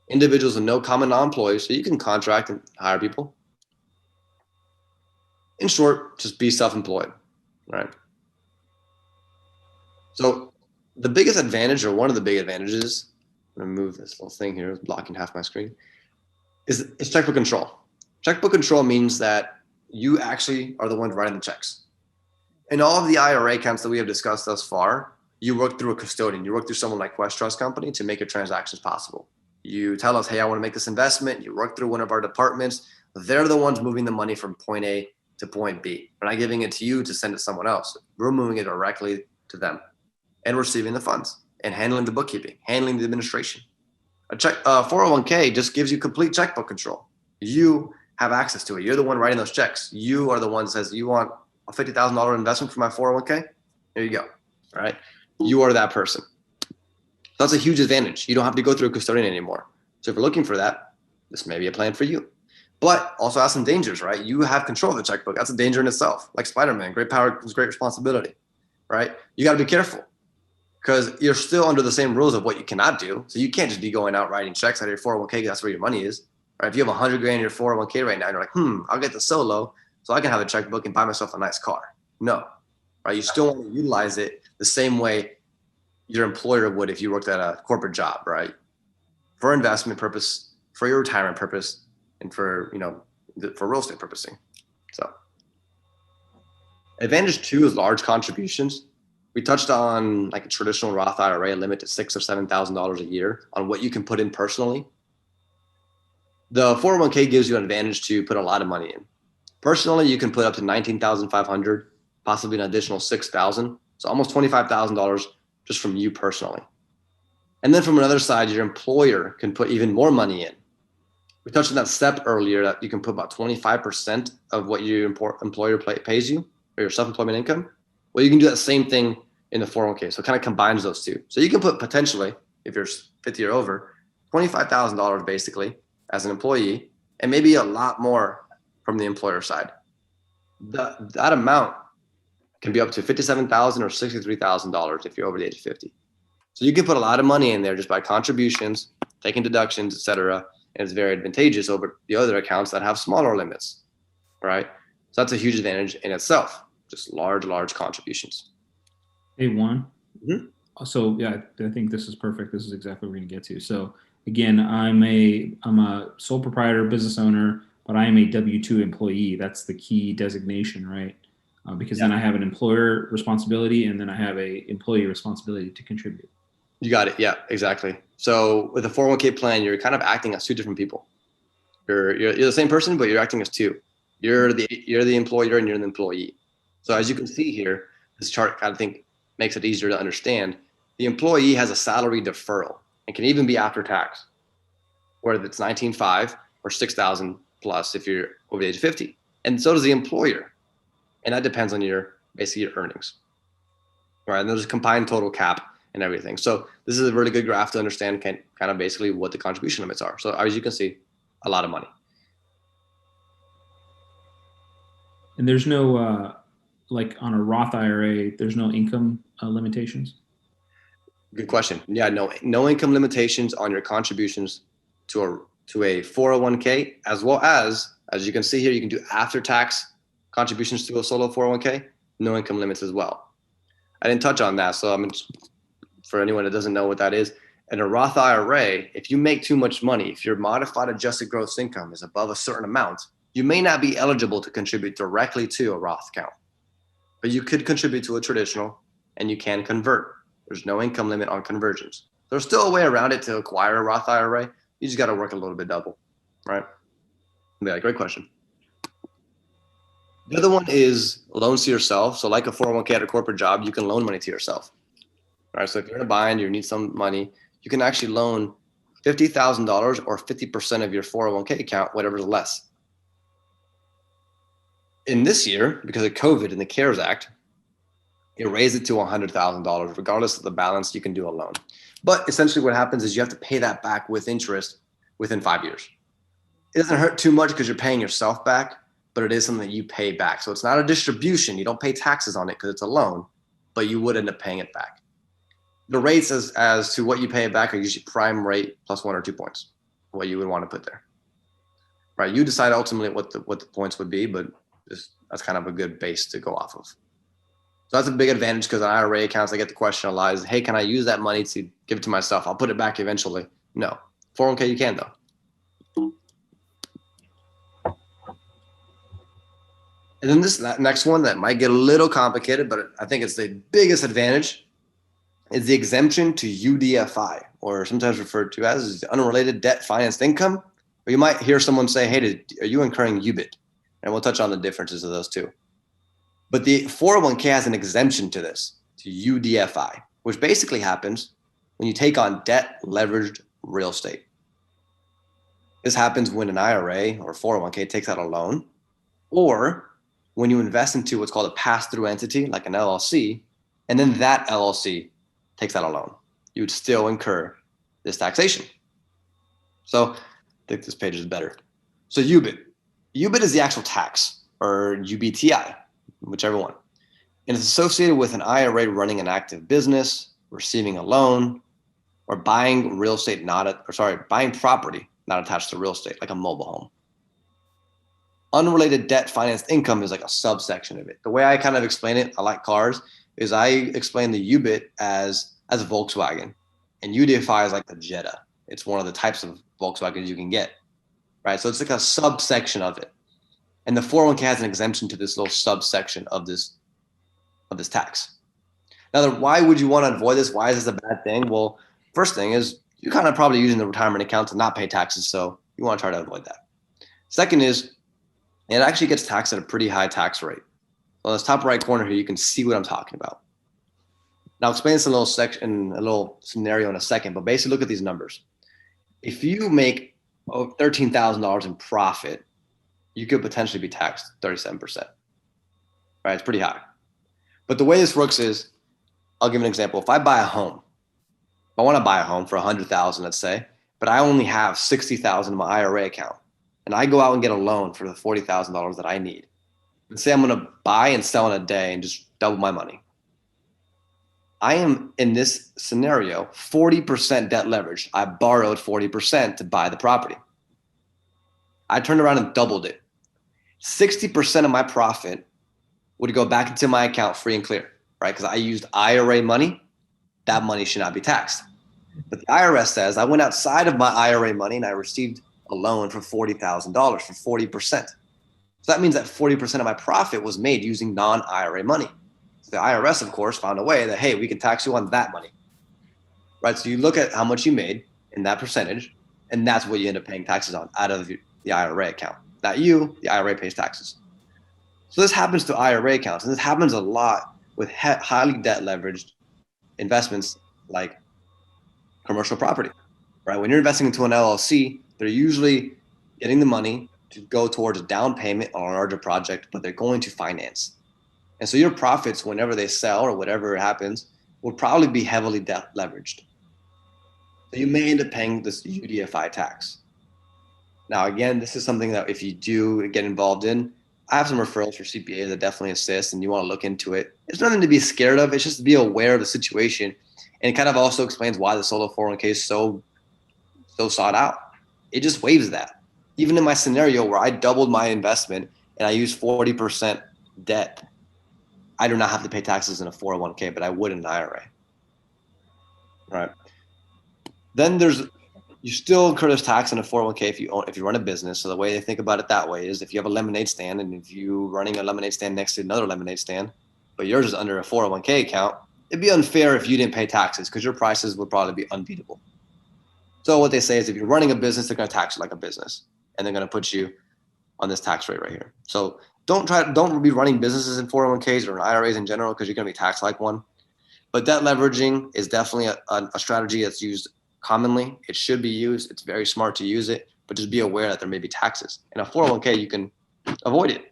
individuals with no common non-employees, so you can contract and hire people. In short, just be self-employed, right? So the biggest advantage, or one of the big advantages, I'm going to move this little thing here, blocking half my screen, is checkbook control. Checkbook control means that you actually are the ones writing the checks. In all of the IRA accounts that we have discussed thus far, you work through a custodian. You work through someone like Quest Trust Company to make your transactions possible. You tell us, hey, I want to make this investment. You work through one of our departments. They're the ones moving the money from point A to point B. We're not giving it to you to send it to someone else. We're moving it directly to them and receiving the funds and handling the bookkeeping, handling the administration. A 401k just gives you complete checkbook control. You have access to it. You're the one writing those checks. You are the one that says, you want a $50,000 investment for my 401k? There you go, all right? You are that person. That's a huge advantage. You don't have to go through a custodian anymore. So if you're looking for that, this may be a plan for you. But also has some dangers, right? You have control of the checkbook. That's a danger in itself. Like Spider-Man, great power comes great responsibility, right? You got to be careful because you're still under the same rules of what you cannot do. So you can't just be going out writing checks out of your 401k because that's where your money is. Right? If you have $100 grand in your 401k right now, and you're like, I'll get the solo so I can have a checkbook and buy myself a nice car. No, right? You still want to utilize it the same way your employer would if you worked at a corporate job, right? For investment purpose, for your retirement purpose, and for, for real estate purposing. So advantage 2 is large contributions. We touched on like a traditional Roth IRA limit to $6,000 or $7,000 a year on what you can put in personally. The 401k gives you an advantage to put a lot of money in. Personally, you can put up to $19,500, possibly an additional $6,000. So almost $25,000 just from you personally. And then from another side, your employer can put even more money in. We touched on that step earlier that you can put about 25% of what your employer pays you, or your self-employment income. Well, you can do that same thing in the 401k. So it kind of combines those two. So you can put potentially, if you're 50 or over, $25,000 basically as an employee, and maybe a lot more from the employer side. That amount can be up to $57,000 or $63,000 if you're over the age of 50. So you can put a lot of money in there just by contributions, taking deductions, et cetera. And it's very advantageous over the other accounts that have smaller limits, right? So that's a huge advantage in itself, just large contributions. Hey, Juan. Mm-hmm. So yeah, I think this is perfect. This is exactly what we're going to get to. So again, I'm a sole proprietor, business owner, but I am a W-2 employee. That's the key designation, right? Because then I have an employer responsibility, and then I have a employee responsibility to contribute. You got it. Yeah, exactly. So with a 401k plan, you're kind of acting as two different people. You're the same person, but you're acting as two. You're the employer and you're the employee. So as you can see here, this chart I think makes it easier to understand. The employee has a salary deferral and can even be after tax, whether it's 19.5 or 6,000 plus if you're over the age of 50. And so does the employer. And that depends on your earnings. All right, and there's a combined total cap and everything. So this is a really good graph to understand kind of basically what the contribution limits are. So as you can see, a lot of money. And there's no, like on a Roth IRA, there's no income limitations? Good question. Yeah, no income limitations on your contributions to a 401k, as well as you can see here, you can do after-tax contributions to a solo 401k, no income limits as well. I didn't touch on that, so for anyone that doesn't know what that is, in a Roth IRA, if you make too much money, if your modified adjusted gross income is above a certain amount, you may not be eligible to contribute directly to a Roth account. But you could contribute to a traditional, and you can convert. There's no income limit on conversions. There's still a way around it to acquire a Roth IRA. You just got to work a little bit double, right? Yeah, great question. The other one is loans to yourself. So like a 401k at a corporate job, you can loan money to yourself. All right, so if you're in a bind, you need some money, you can actually loan $50,000 or 50% of your 401k account, whatever's less. In this year, because of COVID and the CARES Act, it raised it to $100,000. Regardless of the balance, you can do a loan. But essentially what happens is you have to pay that back with interest within 5 years. It doesn't hurt too much because you're paying yourself back, but it is something that you pay back. So it's not a distribution. You don't pay taxes on it because it's a loan, but you would end up paying it back. The rates as to what you pay it back are usually prime rate plus 1 or 2 points, what you would want to put there. Right? You decide ultimately what the points would be, but that's kind of a good base to go off of. So that's a big advantage because on IRA accounts, I get the question a lot is, hey, can I use that money to give it to myself? I'll put it back eventually. No. 401k, you can though. And then this next one that might get a little complicated, but I think it's the biggest advantage is the exemption to UDFI, or sometimes referred to as unrelated debt financed income. Or you might hear someone say, hey, are you incurring UBIT? And we'll touch on the differences of those too. But the 401k has an exemption to this, to UDFI, which basically happens when you take on debt leveraged real estate. This happens when an IRA or 401k takes out a loan, or when you invest into what's called a pass-through entity, like an LLC, and then that LLC takes out a loan. You would still incur this taxation. So I think this page is better. So UBIT. UBIT is the actual tax, or UBTI, whichever one. And it's associated with an IRA running an active business, receiving a loan, or buying real estate buying property not attached to real estate, like a mobile home. Unrelated debt financed income is like a subsection of it. The way I kind of explain it, I like cars, is I explain the UBIT as a Volkswagen, and UDFI is like the Jetta. It's one of the types of Volkswagens you can get, right? So it's like a subsection of it. And the 401k has an exemption to this little subsection of this tax. Now, why would you want to avoid this? Why is this a bad thing? Well, first thing is you're kind of probably using the retirement account to not pay taxes, so you want to try to avoid that. Second is it actually gets taxed at a pretty high tax rate. On this top right corner here, you can see what I'm talking about. Now, I'll explain this in a little scenario in a second, but basically look at these numbers. If you make $13,000 in profit, you could potentially be taxed 37%, right? It's pretty high. But the way this works is, I'll give an example. If I buy a home, if I want to buy a home for $100,000, let's say, but I only have $60,000 in my IRA account, and I go out and get a loan for the $40,000 that I need. Let's say I'm going to buy and sell in a day and just double my money. I am, in this scenario, 40% debt leverage. I borrowed 40% to buy the property. I turned around and doubled it. 60% of my profit would go back into my account free and clear, right? Because I used IRA money. That money should not be taxed. But the IRS says I went outside of my IRA money and I received a loan for $40,000 for 40%. So that means that 40% of my profit was made using non-IRA money. So the IRS, of course, found a way that, hey, we can tax you on that money, right? So you look at how much you made in that percentage, and that's what you end up paying taxes on out of the IRA account. Not you, the IRA pays taxes. So this happens to IRA accounts, and this happens a lot with highly debt leveraged investments like commercial property, right? When you're investing into an LLC, they're usually getting the money to go towards a down payment on a larger project, but they're going to finance. And so your profits, whenever they sell or whatever happens, will probably be heavily debt leveraged. So you may end up paying this UDFI tax. Now, again, this is something that if you do get involved in, I have some referrals for CPAs that definitely assist, and you want to look into it. There's nothing to be scared of. It's just to be aware of the situation. And it kind of also explains why the solo 401k is so sought out. It just waives that. Even in my scenario where I doubled my investment and I used 40% debt, I do not have to pay taxes in a 401k, but I would in an IRA. Right. Then you still incur this tax in a 401k if you run a business. So the way they think about it that way is if you have a lemonade stand and if you're running a lemonade stand next to another lemonade stand, but yours is under a 401k account, it'd be unfair if you didn't pay taxes because your prices would probably be unbeatable. So what they say is if you're running a business, they're going to tax you like a business, and they're going to put you on this tax rate right here. So don't be running businesses in 401ks or in IRAs in general because you're going to be taxed like one. But debt leveraging is definitely a strategy that's used commonly. It should be used. It's very smart to use it, but just be aware that there may be taxes. In a 401k, you can avoid it.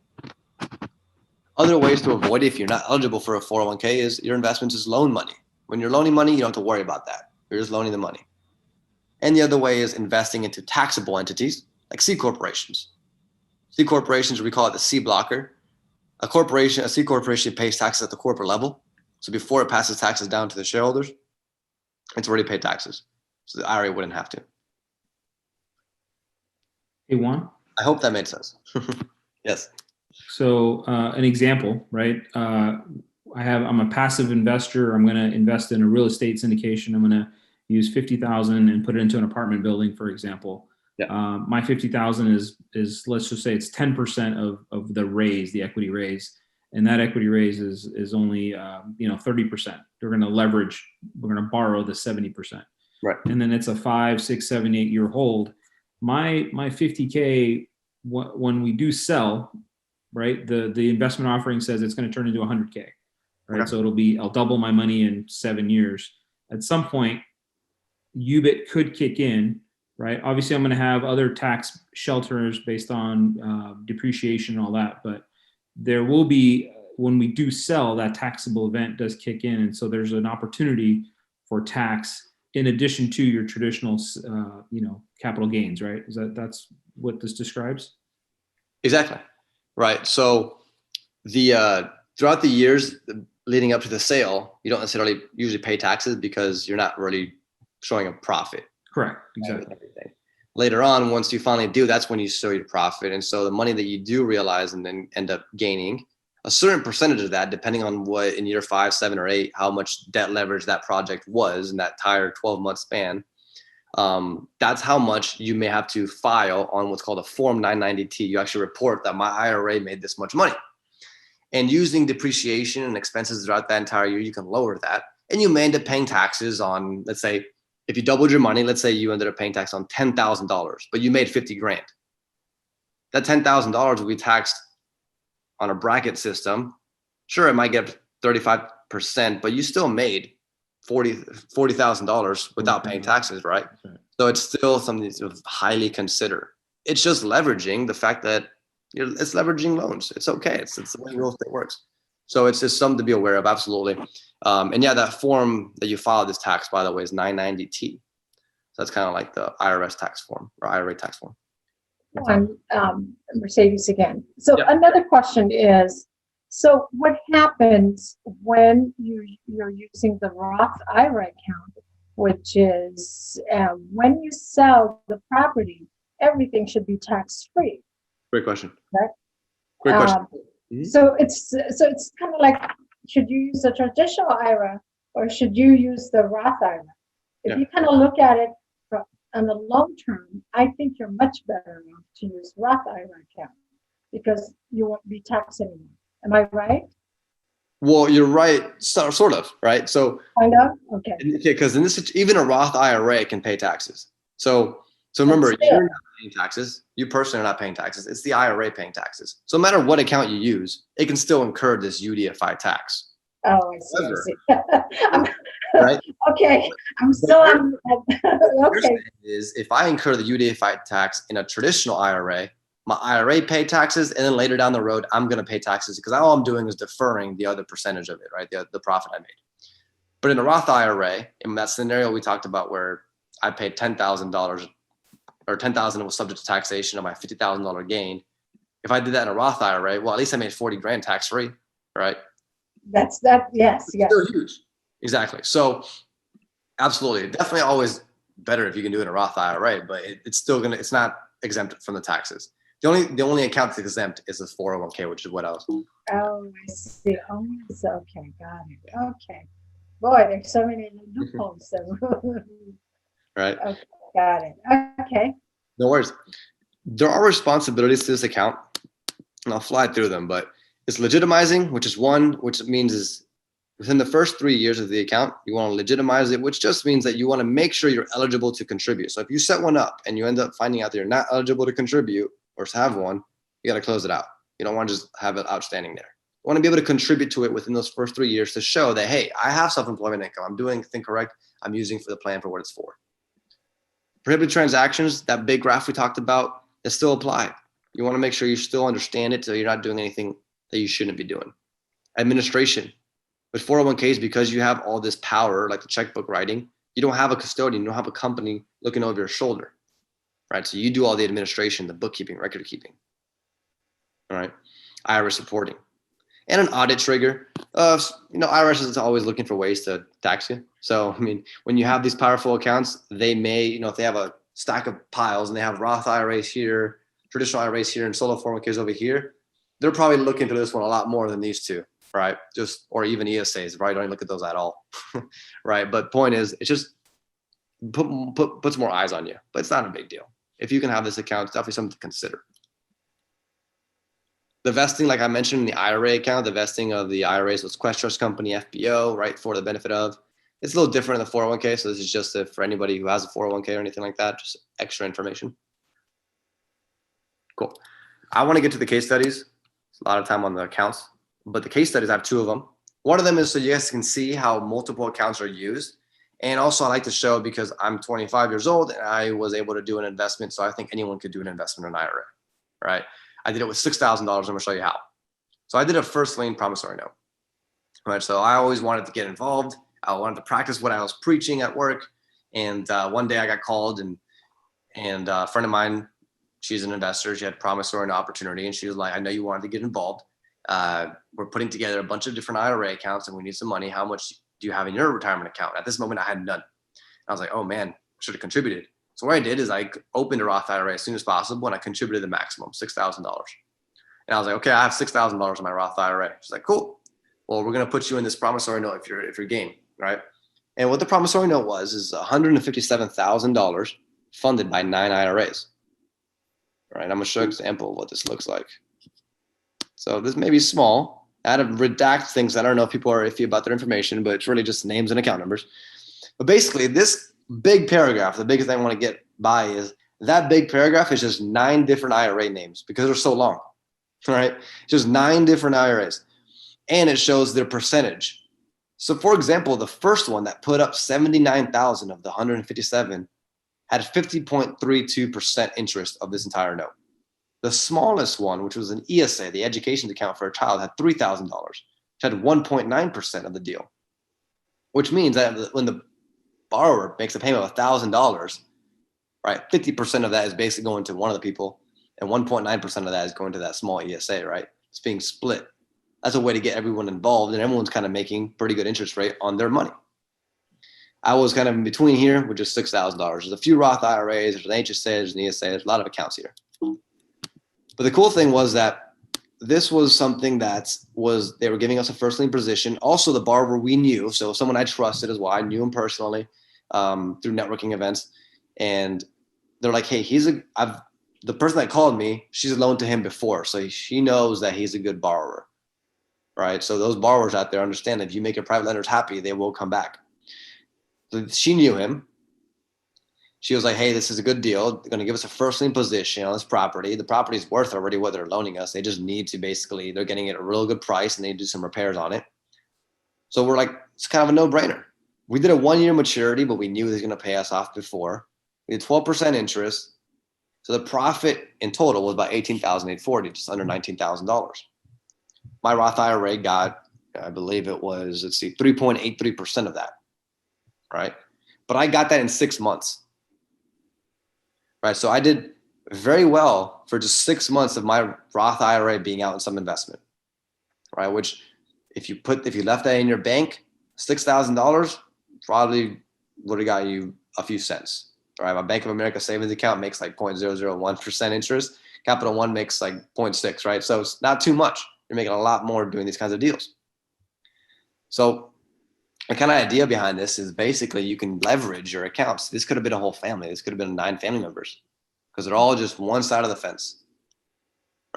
Other ways to avoid it if you're not eligible for a 401k is your investments is loan money. When you're loaning money, you don't have to worry about that. You're just loaning the money. And the other way is investing into taxable entities like C corporations. C corporations, we call it the C blocker. A C corporation pays taxes at the corporate level. So before it passes taxes down to the shareholders, it's already paid taxes. So the IRA wouldn't have to. Hey, Juan? I hope that made sense. Yes. So an example, right? I'm a passive investor. I'm going to invest in a real estate syndication. I'm going to use 50,000 and put it into an apartment building, for example. Yeah. My 50,000 is let's just say it's 10% of the raise, the equity raise, and that equity raise is only 30%. They're going to leverage. We're going to borrow the 70%. Right. And then it's a 5, 6, 7, 8 year hold. My 50K, when we do sell, right, the investment offering says it's going to turn into 100K, right? Okay. So I'll double my money in 7 years. At some point, UBIT could kick in, right? Obviously, I'm going to have other tax shelters based on depreciation and all that, but there will be, when we do sell, that taxable event does kick in, and so there's an opportunity for tax in addition to your traditional, capital gains, right? That's what this describes? Exactly. Right. So throughout the years leading up to the sale, you don't necessarily usually pay taxes because you're not really showing a profit. Correct. Exactly. Later on, once you finally do, that's when you show your profit. And so the money that you do realize and then end up gaining, a certain percentage of that, depending on what in year 5, 7, or 8, how much debt leverage that project was in that entire 12-month span, that's how much you may have to file on what's called a Form 990T. You actually report that my IRA made this much money. And using depreciation and expenses throughout that entire year, you can lower that. And you may end up paying taxes on, let's say, if you doubled your money, let's say you ended up paying tax on $10,000, but you made 50 grand. That $10,000 will be taxed on a bracket system. Sure, it might get 35%, but you still made $40,000 without paying taxes, right? So it's still something to highly consider. It's just leveraging the fact that it's leveraging loans. It's okay. It's the way real estate works. So it's just something to be aware of. Absolutely. And yeah, that form that you filed this tax, by the way, is 990T. So that's kind of like the IRS tax form or IRA tax form. Mercedes again. So Yep. Another question is, so what happens when you're using the Roth IRA account, which is when you sell the property, everything should be tax-free. Great question. Right? Great question. So it's kind of like, should you use the traditional IRA or should you use the Roth IRA? If you kind of look at it on the long term, I think you're much better off to use Roth IRA account because you won't be taxed anymore. Am I right? Well, you're right, sort of, right? So Kind of? Okay. because in this, even a Roth IRA can pay taxes. So remember, you're not paying taxes. You personally are not paying taxes. It's the IRA paying taxes. So no matter what account you use, it can still incur this UDFI tax. Oh, I see. Right? Okay. I'm still on. Okay. Is if I incur the UDFI tax in a traditional IRA, my IRA pay taxes, and then later down the road, I'm going to pay taxes because all I'm doing is deferring the other percentage of it, right? The profit I made. But in a Roth IRA, in that scenario we talked about where I paid $10,000 or $10,000 was subject to taxation of my $50,000 gain. If I did that in a Roth IRA, well, at least I made 40 grand tax free, right? That's that. Yes. It's Yes. still huge. Exactly. So absolutely, definitely always better if you can do it in a Roth IRA, but it's not exempt from the taxes. The only account that's exempt is the 401k, which is what else? Oh, I see. Oh, okay. Got it. Okay. Boy, there's so many loopholes. Right. Okay, got it. Okay. No worries. There are responsibilities to this account, and I'll fly through them, but it's legitimizing, which means is within the first 3 years of the account, you want to legitimize it, which just means that you want to make sure you're eligible to contribute. So if you set one up and you end up finding out that you're not eligible to contribute or to have one, you got to close it out. You don't want to just have it outstanding there. You want to be able to contribute to it within those first 3 years to show that, hey, I have self-employment income. I'm doing the thing correct. I'm using for the plan for what it's for. Prohibited transactions, that big graph we talked about, it still apply. You want to make sure you still understand it so you're not doing anything that you shouldn't be doing. Administration. With 401ks, because you have all this power, like the checkbook writing, you don't have a custodian, you don't have a company looking over your shoulder, right? So you do all the administration, the bookkeeping, record keeping, all right? IRS reporting. And an audit trigger. IRS is always looking for ways to tax you. So, I mean, when you have these powerful accounts, they may, if they have a stack of piles and they have Roth IRAs here, traditional IRAs here, and solo 401ks over here, they're probably looking to this one a lot more than these two, right? Or even ESAs, right? Don't even look at those at all, right? But point is, it just puts more eyes on you, but it's not a big deal. If you can have this account, it's definitely something to consider. The vesting, like I mentioned in the IRA account, the vesting of the IRAs was Quest Trust Company, FBO, right, for the benefit of. It's a little different in the 401k, so this is just for anybody who has a 401k or anything like that, just extra information. Cool. I want to get to the case studies. It's a lot of time on the accounts, but the case studies, I have two of them. One of them is so you guys can see how multiple accounts are used. And also I like to show, because I'm 25 years old and I was able to do an investment, so I think anyone could do an investment in an IRA, right? I did it with $6,000. I'm going to show you how. So I did a first lien promissory note. Right. So I always wanted to get involved. I wanted to practice what I was preaching at work. And one day I got called, and a friend of mine, she's an investor. She had promissory note opportunity, and she was like, I know you wanted to get involved. We're putting together a bunch of different IRA accounts, and we need some money. How much do you have in your retirement account? At this moment, I had none. I was like, oh man, I should have contributed. So what I did is I opened a Roth IRA as soon as possible, and I contributed the maximum, $6,000. And I was like, okay, I have $6,000 in my Roth IRA. She's like, cool. Well, we're going to put you in this promissory note if you're game, right? And what the promissory note is $157,000 funded by 9 IRAs. All right, I'm going to show you an example of what this looks like. So this may be small. I had to redact things. I don't know if people are iffy about their information, but it's really just names and account numbers. But basically, this big paragraph, the biggest thing I want to get by is that big paragraph is just 9 different IRA names because they're so long, right? Just 9 different IRAs. And it shows their percentage. So for example, the first one that put up 79,000 of the 157 had 50.32% interest of this entire note. The smallest one, which was an ESA, the education account for a child, had $3,000, which had 1.9% of the deal, which means that when the borrower makes a payment of $1,000, right, 50% of that is basically going to one of the people, and 1.9% of that is going to that small ESA, right? It's being split. That's a way to get everyone involved, and everyone's kind of making pretty good interest rate on their money. I was kind of in between here with just $6,000. There's a few Roth IRAs, there's an HSA, there's an ESA, there's a lot of accounts here. But the cool thing was that this was something they were giving us a first lien position. Also, the borrower we knew, so someone I trusted as well. I knew him personally through networking events, and they're like, "Hey, the person that called me, she's loaned to him before, so she knows that he's a good borrower, right? So those borrowers out there understand that if you make your private lenders happy, they will come back." So she knew him. She was like, hey, this is a good deal. They're going to give us a first lien position on this property. The property is worth already what they're loaning us. They just need to they're getting it at a real good price, and they do some repairs on it. So we're like, it's kind of a no-brainer. We did a 1-year maturity, but we knew he was going to pay us off before. We had 12% interest. So the profit in total was about $18,840, just under $19,000. My Roth IRA got, I believe it was, 3.83% of that, right? But I got that in 6 months. Right, so I did very well for just 6 months of my Roth IRA being out in some investment, right? Which, if you left that in your bank, $6,000 probably would have got you a few cents, right? My Bank of America savings account makes like 0.001% interest. Capital One makes like 0.6, right? So it's not too much. You're making a lot more doing these kinds of deals. So the kind of idea behind this is basically you can leverage your accounts. This could have been a whole family. This could have been 9 family members because they're all just one side of the fence,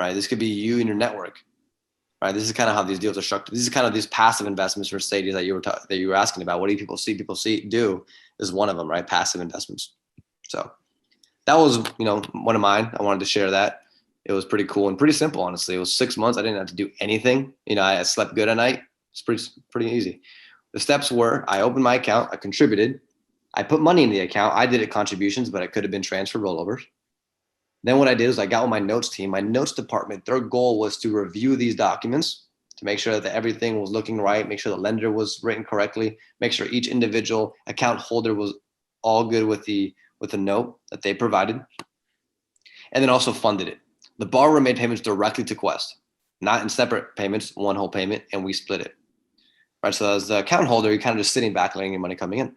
right? This could be you and your network, right? This is kind of how these deals are structured. This is kind of these passive investments for Sadie that you were asking about. What do people see? Do is one of them, right? Passive investments. So that was, one of mine. I wanted to share that. It was pretty cool and pretty simple, honestly. It was 6 months. I didn't have to do anything. I slept good at night. It's pretty easy. The steps were, I opened my account, I contributed, I put money in the account. I did it contributions, but it could have been transfer rollovers. Then what I did is I got with my notes team, my notes department. Their goal was to review these documents to make sure that everything was looking right, make sure the lender was written correctly, make sure each individual account holder was all good with the note that they provided, and then also funded it. The borrower made payments directly to Quest, not in separate payments, one whole payment, and we split it. Right, so as the account holder, you're kind of just sitting back, letting your money coming in.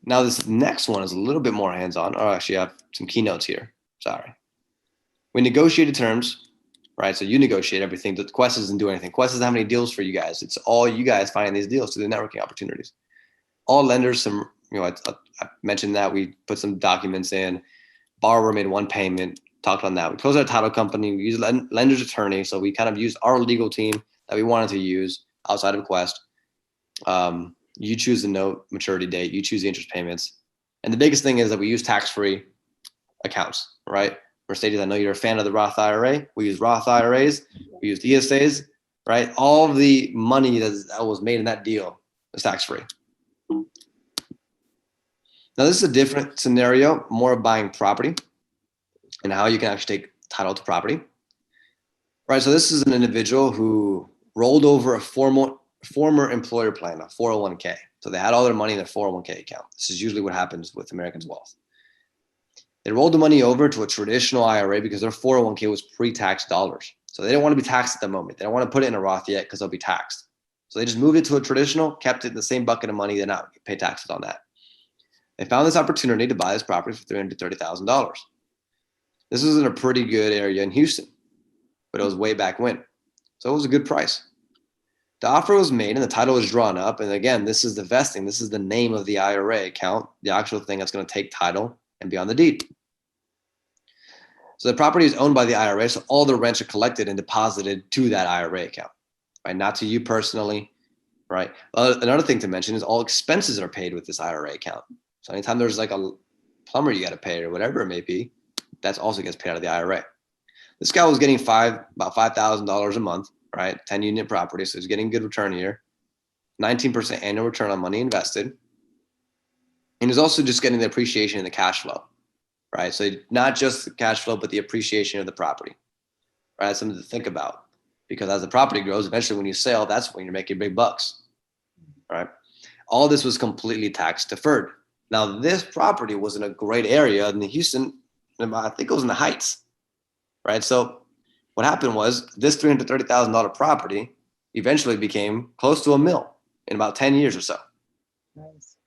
Now this next one is a little bit more hands-on. Oh, actually, I have some keynotes here. Sorry. We negotiated terms, right? So you negotiate everything. The Quest doesn't do anything. Quest doesn't have any deals for you guys. It's all you guys finding these deals through the networking opportunities. All lenders, I mentioned that we put some documents in. Borrower made one payment. Talked on that. We closed our title company. We used lender's attorney. So we kind of used our legal team that we wanted to use outside of Quest. You choose the note maturity date, you choose the interest payments. And the biggest thing is that we use tax-free accounts, right? Mercedes, I know you're a fan of the Roth IRA. We use Roth IRAs, we use ESAs, right? All of the money that was made in that deal is tax-free. Now this is a different scenario, more of buying property and how you can actually take title to property, right? So this is an individual who rolled over a former employer plan, a 401k. So they had all their money in their 401k account. This is usually what happens with Americans' wealth. They rolled the money over to a traditional IRA because their 401k was pre-tax dollars. So they didn't want to be taxed at the moment. They don't want to put it in a Roth yet because they'll be taxed. So they just moved it to a traditional, kept it in the same bucket of money. They're not pay taxes on that. They found this opportunity to buy this property for $330,000. This was in a pretty good area in Houston, but it was way back when. So it was a good price. The offer was made and the title was drawn up. And again, this is the vesting. This is the name of the IRA account, the actual thing that's going to take title and be on the deed. So the property is owned by the IRA. So all the rents are collected and deposited to that IRA account, right? Not to you personally, right? Another thing to mention is all expenses are paid with this IRA account. So anytime there's like a plumber you got to pay or whatever it may be, that's also gets paid out of the IRA. This guy was getting about $5,000 a month, right? 10 unit property. So he's getting good return here. 19% annual return on money invested. And he's also just getting the appreciation in the cash flow, right? So not just the cash flow, but the appreciation of the property, right? That's something to think about because as the property grows, eventually when you sell, that's when you're making big bucks, right? All this was completely tax deferred. Now this property was in a great area in Houston. I think it was in the Heights, right? So what happened was this $330,000 property eventually became close to $1 million in about 10 years or so. Nice.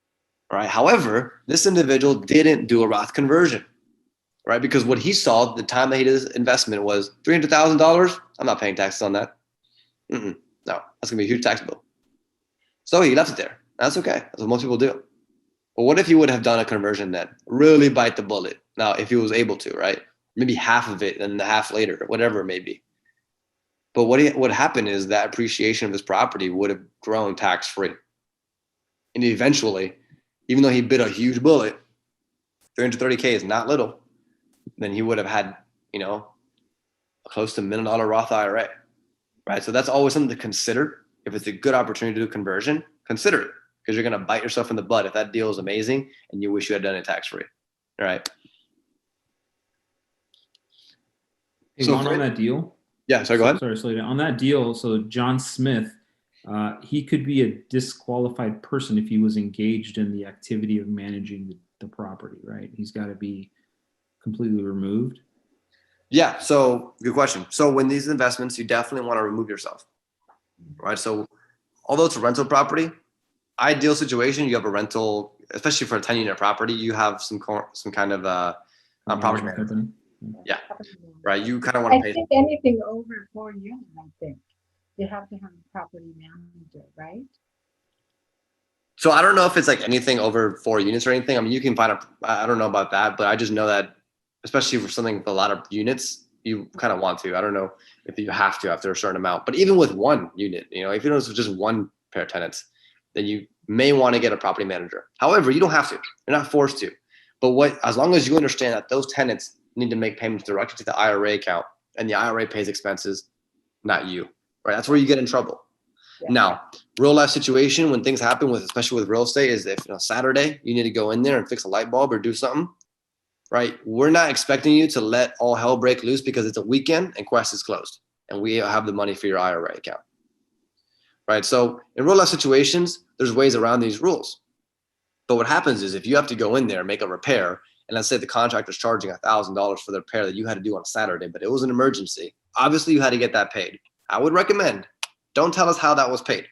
Right. However, this individual didn't do a Roth conversion, right? Because what he saw at the time that he did his investment was $300,000. I'm not paying taxes on that. No, that's gonna be a huge tax bill. So he left it there. That's okay. That's what most people do. But what if he would have done a conversion then? Really bite the bullet. Now, if he was able to, right? Maybe half of it and the half later, or whatever it may be. But what happened is that appreciation of his property would have grown tax-free. And eventually, even though he bit a huge bullet, $330K is not little, then he would have had, close to $1 million Roth IRA, right? So that's always something to consider. If it's a good opportunity to do conversion, consider it because you're going to bite yourself in the butt if that deal is amazing and you wish you had done it tax-free, right? Hey, So on that deal. Yeah, sorry, go ahead. Sorry, Slade. On that deal, so John Smith, he could be a disqualified person if he was engaged in the activity of managing the property, right? He's got to be completely removed. Yeah, so good question. So when these investments, you definitely want to remove yourself, right? So although it's a rental property, ideal situation, you have a rental, especially for a 10-unit property, you have some kind of property manager. Company. Yeah, right. You kind of want to pay. I think anything over 4 units, I think you have to have a property manager, right? So I don't know if it's like anything over 4 units or anything. I mean, you can find I don't know about that, but I just know that especially for something with a lot of units, you kind of want to. I don't know if you have to after a certain amount, but even with 1 unit, if you know it's just 1 pair of tenants, then you may want to get a property manager. However, you don't have to. You're not forced to. But as long as you understand that those tenants need to make payments directly to the IRA account and the IRA pays expenses, not you, right? That's where you get in trouble. Now, real life situation when things happen with, especially with real estate, is if Saturday you need to go in there and fix a light bulb or do something, right? We're not expecting you to let all hell break loose because it's a weekend and Quest is closed and we have the money for your IRA account, right? So in real life situations, there's ways around these rules. But what happens is if you have to go in there and make a repair, and let's say the contractor's charging $1,000 for the repair that you had to do on a Saturday, but it was an emergency, obviously you had to get that paid. I would recommend, don't tell us how that was paid.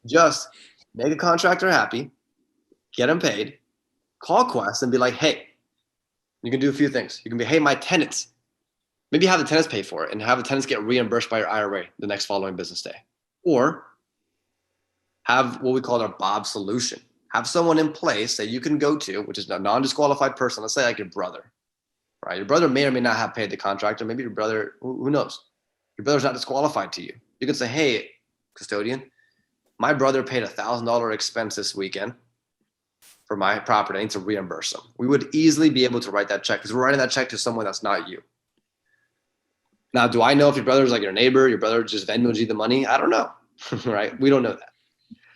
Just make a contractor happy, get them paid, call Quest and be like, hey, you can do a few things. You can be, hey, my tenants, maybe have the tenants pay for it and have the tenants get reimbursed by your IRA the next following business day. Or have what we call our Bob solution. Have someone in place that you can go to, which is a non-disqualified person. Let's say like your brother, right? Your brother may or may not have paid the contractor. Maybe your brother, who knows? Your brother's not disqualified to you. You can say, hey, custodian, my brother paid $1,000 expense this weekend for my property. I need to reimburse them. We would easily be able to write that check because we're writing that check to someone that's not you. Now, do I know if your brother's like your neighbor, your brother just Venmoed you the money? I don't know, right? We don't know that.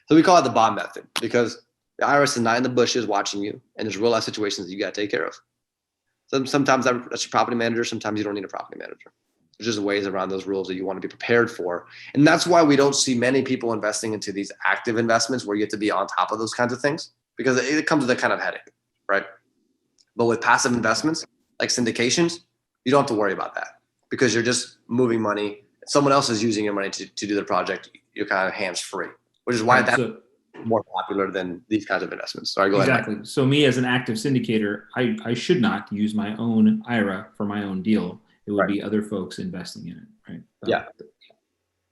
So we call it the Bob method because the IRS is not in the bushes watching you, and there's real life situations that you got to take care of. Sometimes that's your property manager. Sometimes you don't need a property manager. There's just ways around those rules that you want to be prepared for. And that's why we don't see many people investing into these active investments where you get to be on top of those kinds of things because it comes with a kind of headache, right? But with passive investments like syndications, you don't have to worry about that because you're just moving money. Someone else is using your money to do the project. You're kind of hands free, which is why that's more popular than these kinds of investments. Sorry, go ahead. Exactly. So me as an active syndicator, I should not use my own IRA for my own deal. It would be other folks investing in it, right? Yeah,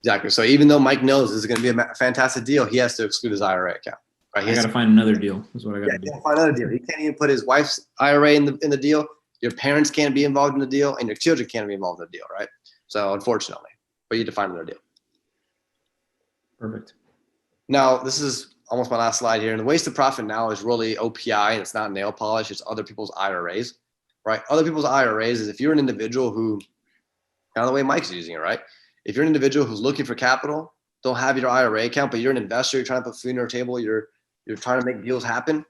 exactly. So even though Mike knows this is going to be a fantastic deal, he has to exclude his IRA account. Right? I got to find another deal. That's what I got to do. Find another deal. He can't even put his wife's IRA in the deal. Your parents can't be involved in the deal, and your children can't be involved in the deal, right? So unfortunately, but you need to find another deal. Perfect. Now, this is almost my last slide here. And the waste of profit now is really OPI, and it's not nail polish. It's other people's IRAs, right? Other people's IRAs is if you're an individual who, kind of the way Mike's using it, right? If you're an individual who's looking for capital, don't have your IRA account, but you're an investor, you're trying to put food on your table, you're trying to make deals happen,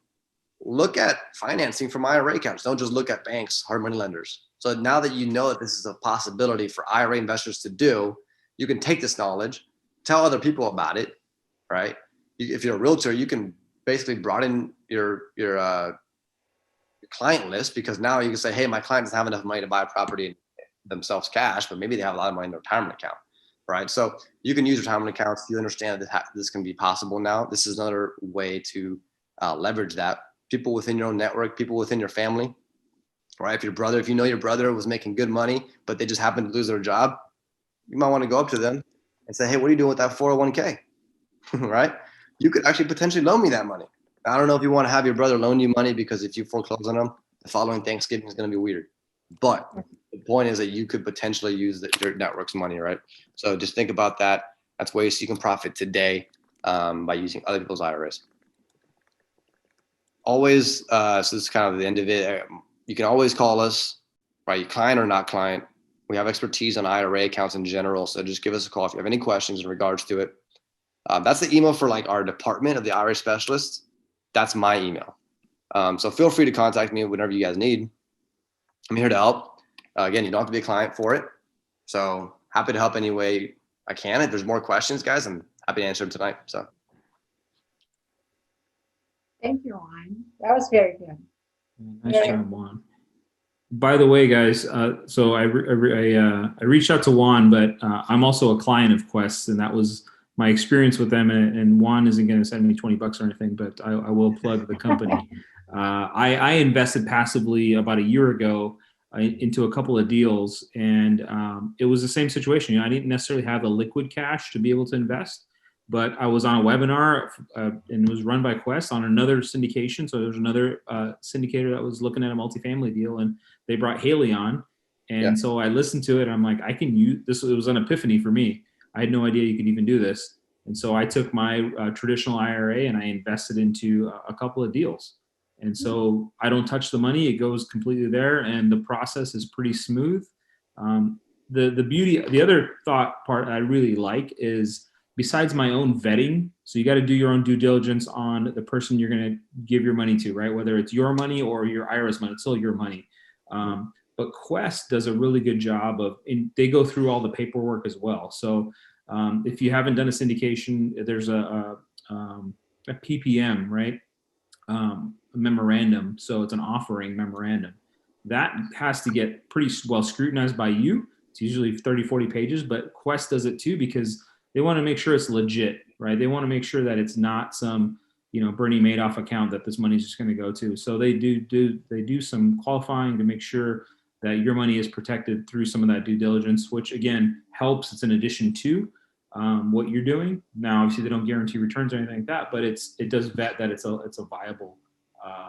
look at financing from IRA accounts. Don't just look at banks, hard money lenders. So now that you know that this is a possibility for IRA investors to do, you can take this knowledge, tell other people about it, right? If you're a realtor, you can basically broaden your client list because now you can say, hey, my client doesn't have enough money to buy a property themselves cash, but maybe they have a lot of money in their retirement account, right? So you can use retirement accounts. You understand that this can be possible now. This is another way to leverage that. People within your own network, people within your family, right? If you know your brother was making good money, but they just happened to lose their job, you might want to go up to them and say, hey, what are you doing with that 401k, right? You could actually potentially loan me that money. I don't know if you want to have your brother loan you money because if you foreclose on them, the following Thanksgiving is going to be weird. But the point is that you could potentially use your network's money, right? So just think about that. That's ways you can profit today by using other people's IRAs. Always, so this is kind of the end of it. You can always call us, right? Client or not client. We have expertise on IRA accounts in general. So just give us a call if you have any questions in regards to it. That's the email for like our department of the IRA specialists. That's my email. So feel free to contact me whenever you guys need. I'm here to help. Again, you don't have to be a client for it. So happy to help any way I can. If there's more questions, guys, I'm happy to answer them tonight. So. Thank you, Juan. That was very good. Nice job, Juan. By the way, guys, so I reached out to Juan, but I'm also a client of Quest, and that was my experience with them. And Juan isn't going to send me $20 or anything, but I will plug the company. I invested passively about a year ago into a couple of deals, and it was the same situation. I didn't necessarily have the liquid cash to be able to invest, but I was on a webinar and it was run by Quest on another syndication. So there was another syndicator that was looking at a multifamily deal, and they brought Haley on. And so I listened to it. And I'm like, I can use this. It was an epiphany for me. I had no idea you could even do this. And so I took my traditional IRA and I invested into a couple of deals. And so I don't touch the money. It goes completely there. And the process is pretty smooth. The beauty, the other thought part I really like is besides my own vetting, so you got to do your own due diligence on the person you're going to give your money to, right? Whether it's your money or your IRA's money, it's still your money. But Quest does a really good job they go through all the paperwork as well. So if you haven't done a syndication, there's a PPM, right? A memorandum. So it's an offering memorandum. That has to get pretty well scrutinized by you. It's usually 30, 40 pages, but Quest does it too because they want to make sure it's legit, right? They want to make sure that it's not some, Bernie Madoff account that this money is just going to go to. So they do some qualifying to make sure that your money is protected through some of that due diligence, which again helps. It's an addition to what you're doing. Now, obviously, they don't guarantee returns or anything like that, but it does vet that it's a viable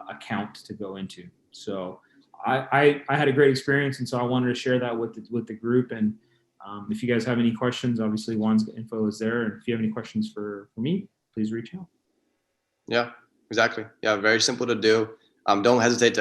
account to go into. So I had a great experience, and so I wanted to share that with the group. And if you guys have any questions, obviously Juan's info is there. And if you have any questions for me, please reach out. Yeah, exactly. Yeah, very simple to do. Don't hesitate to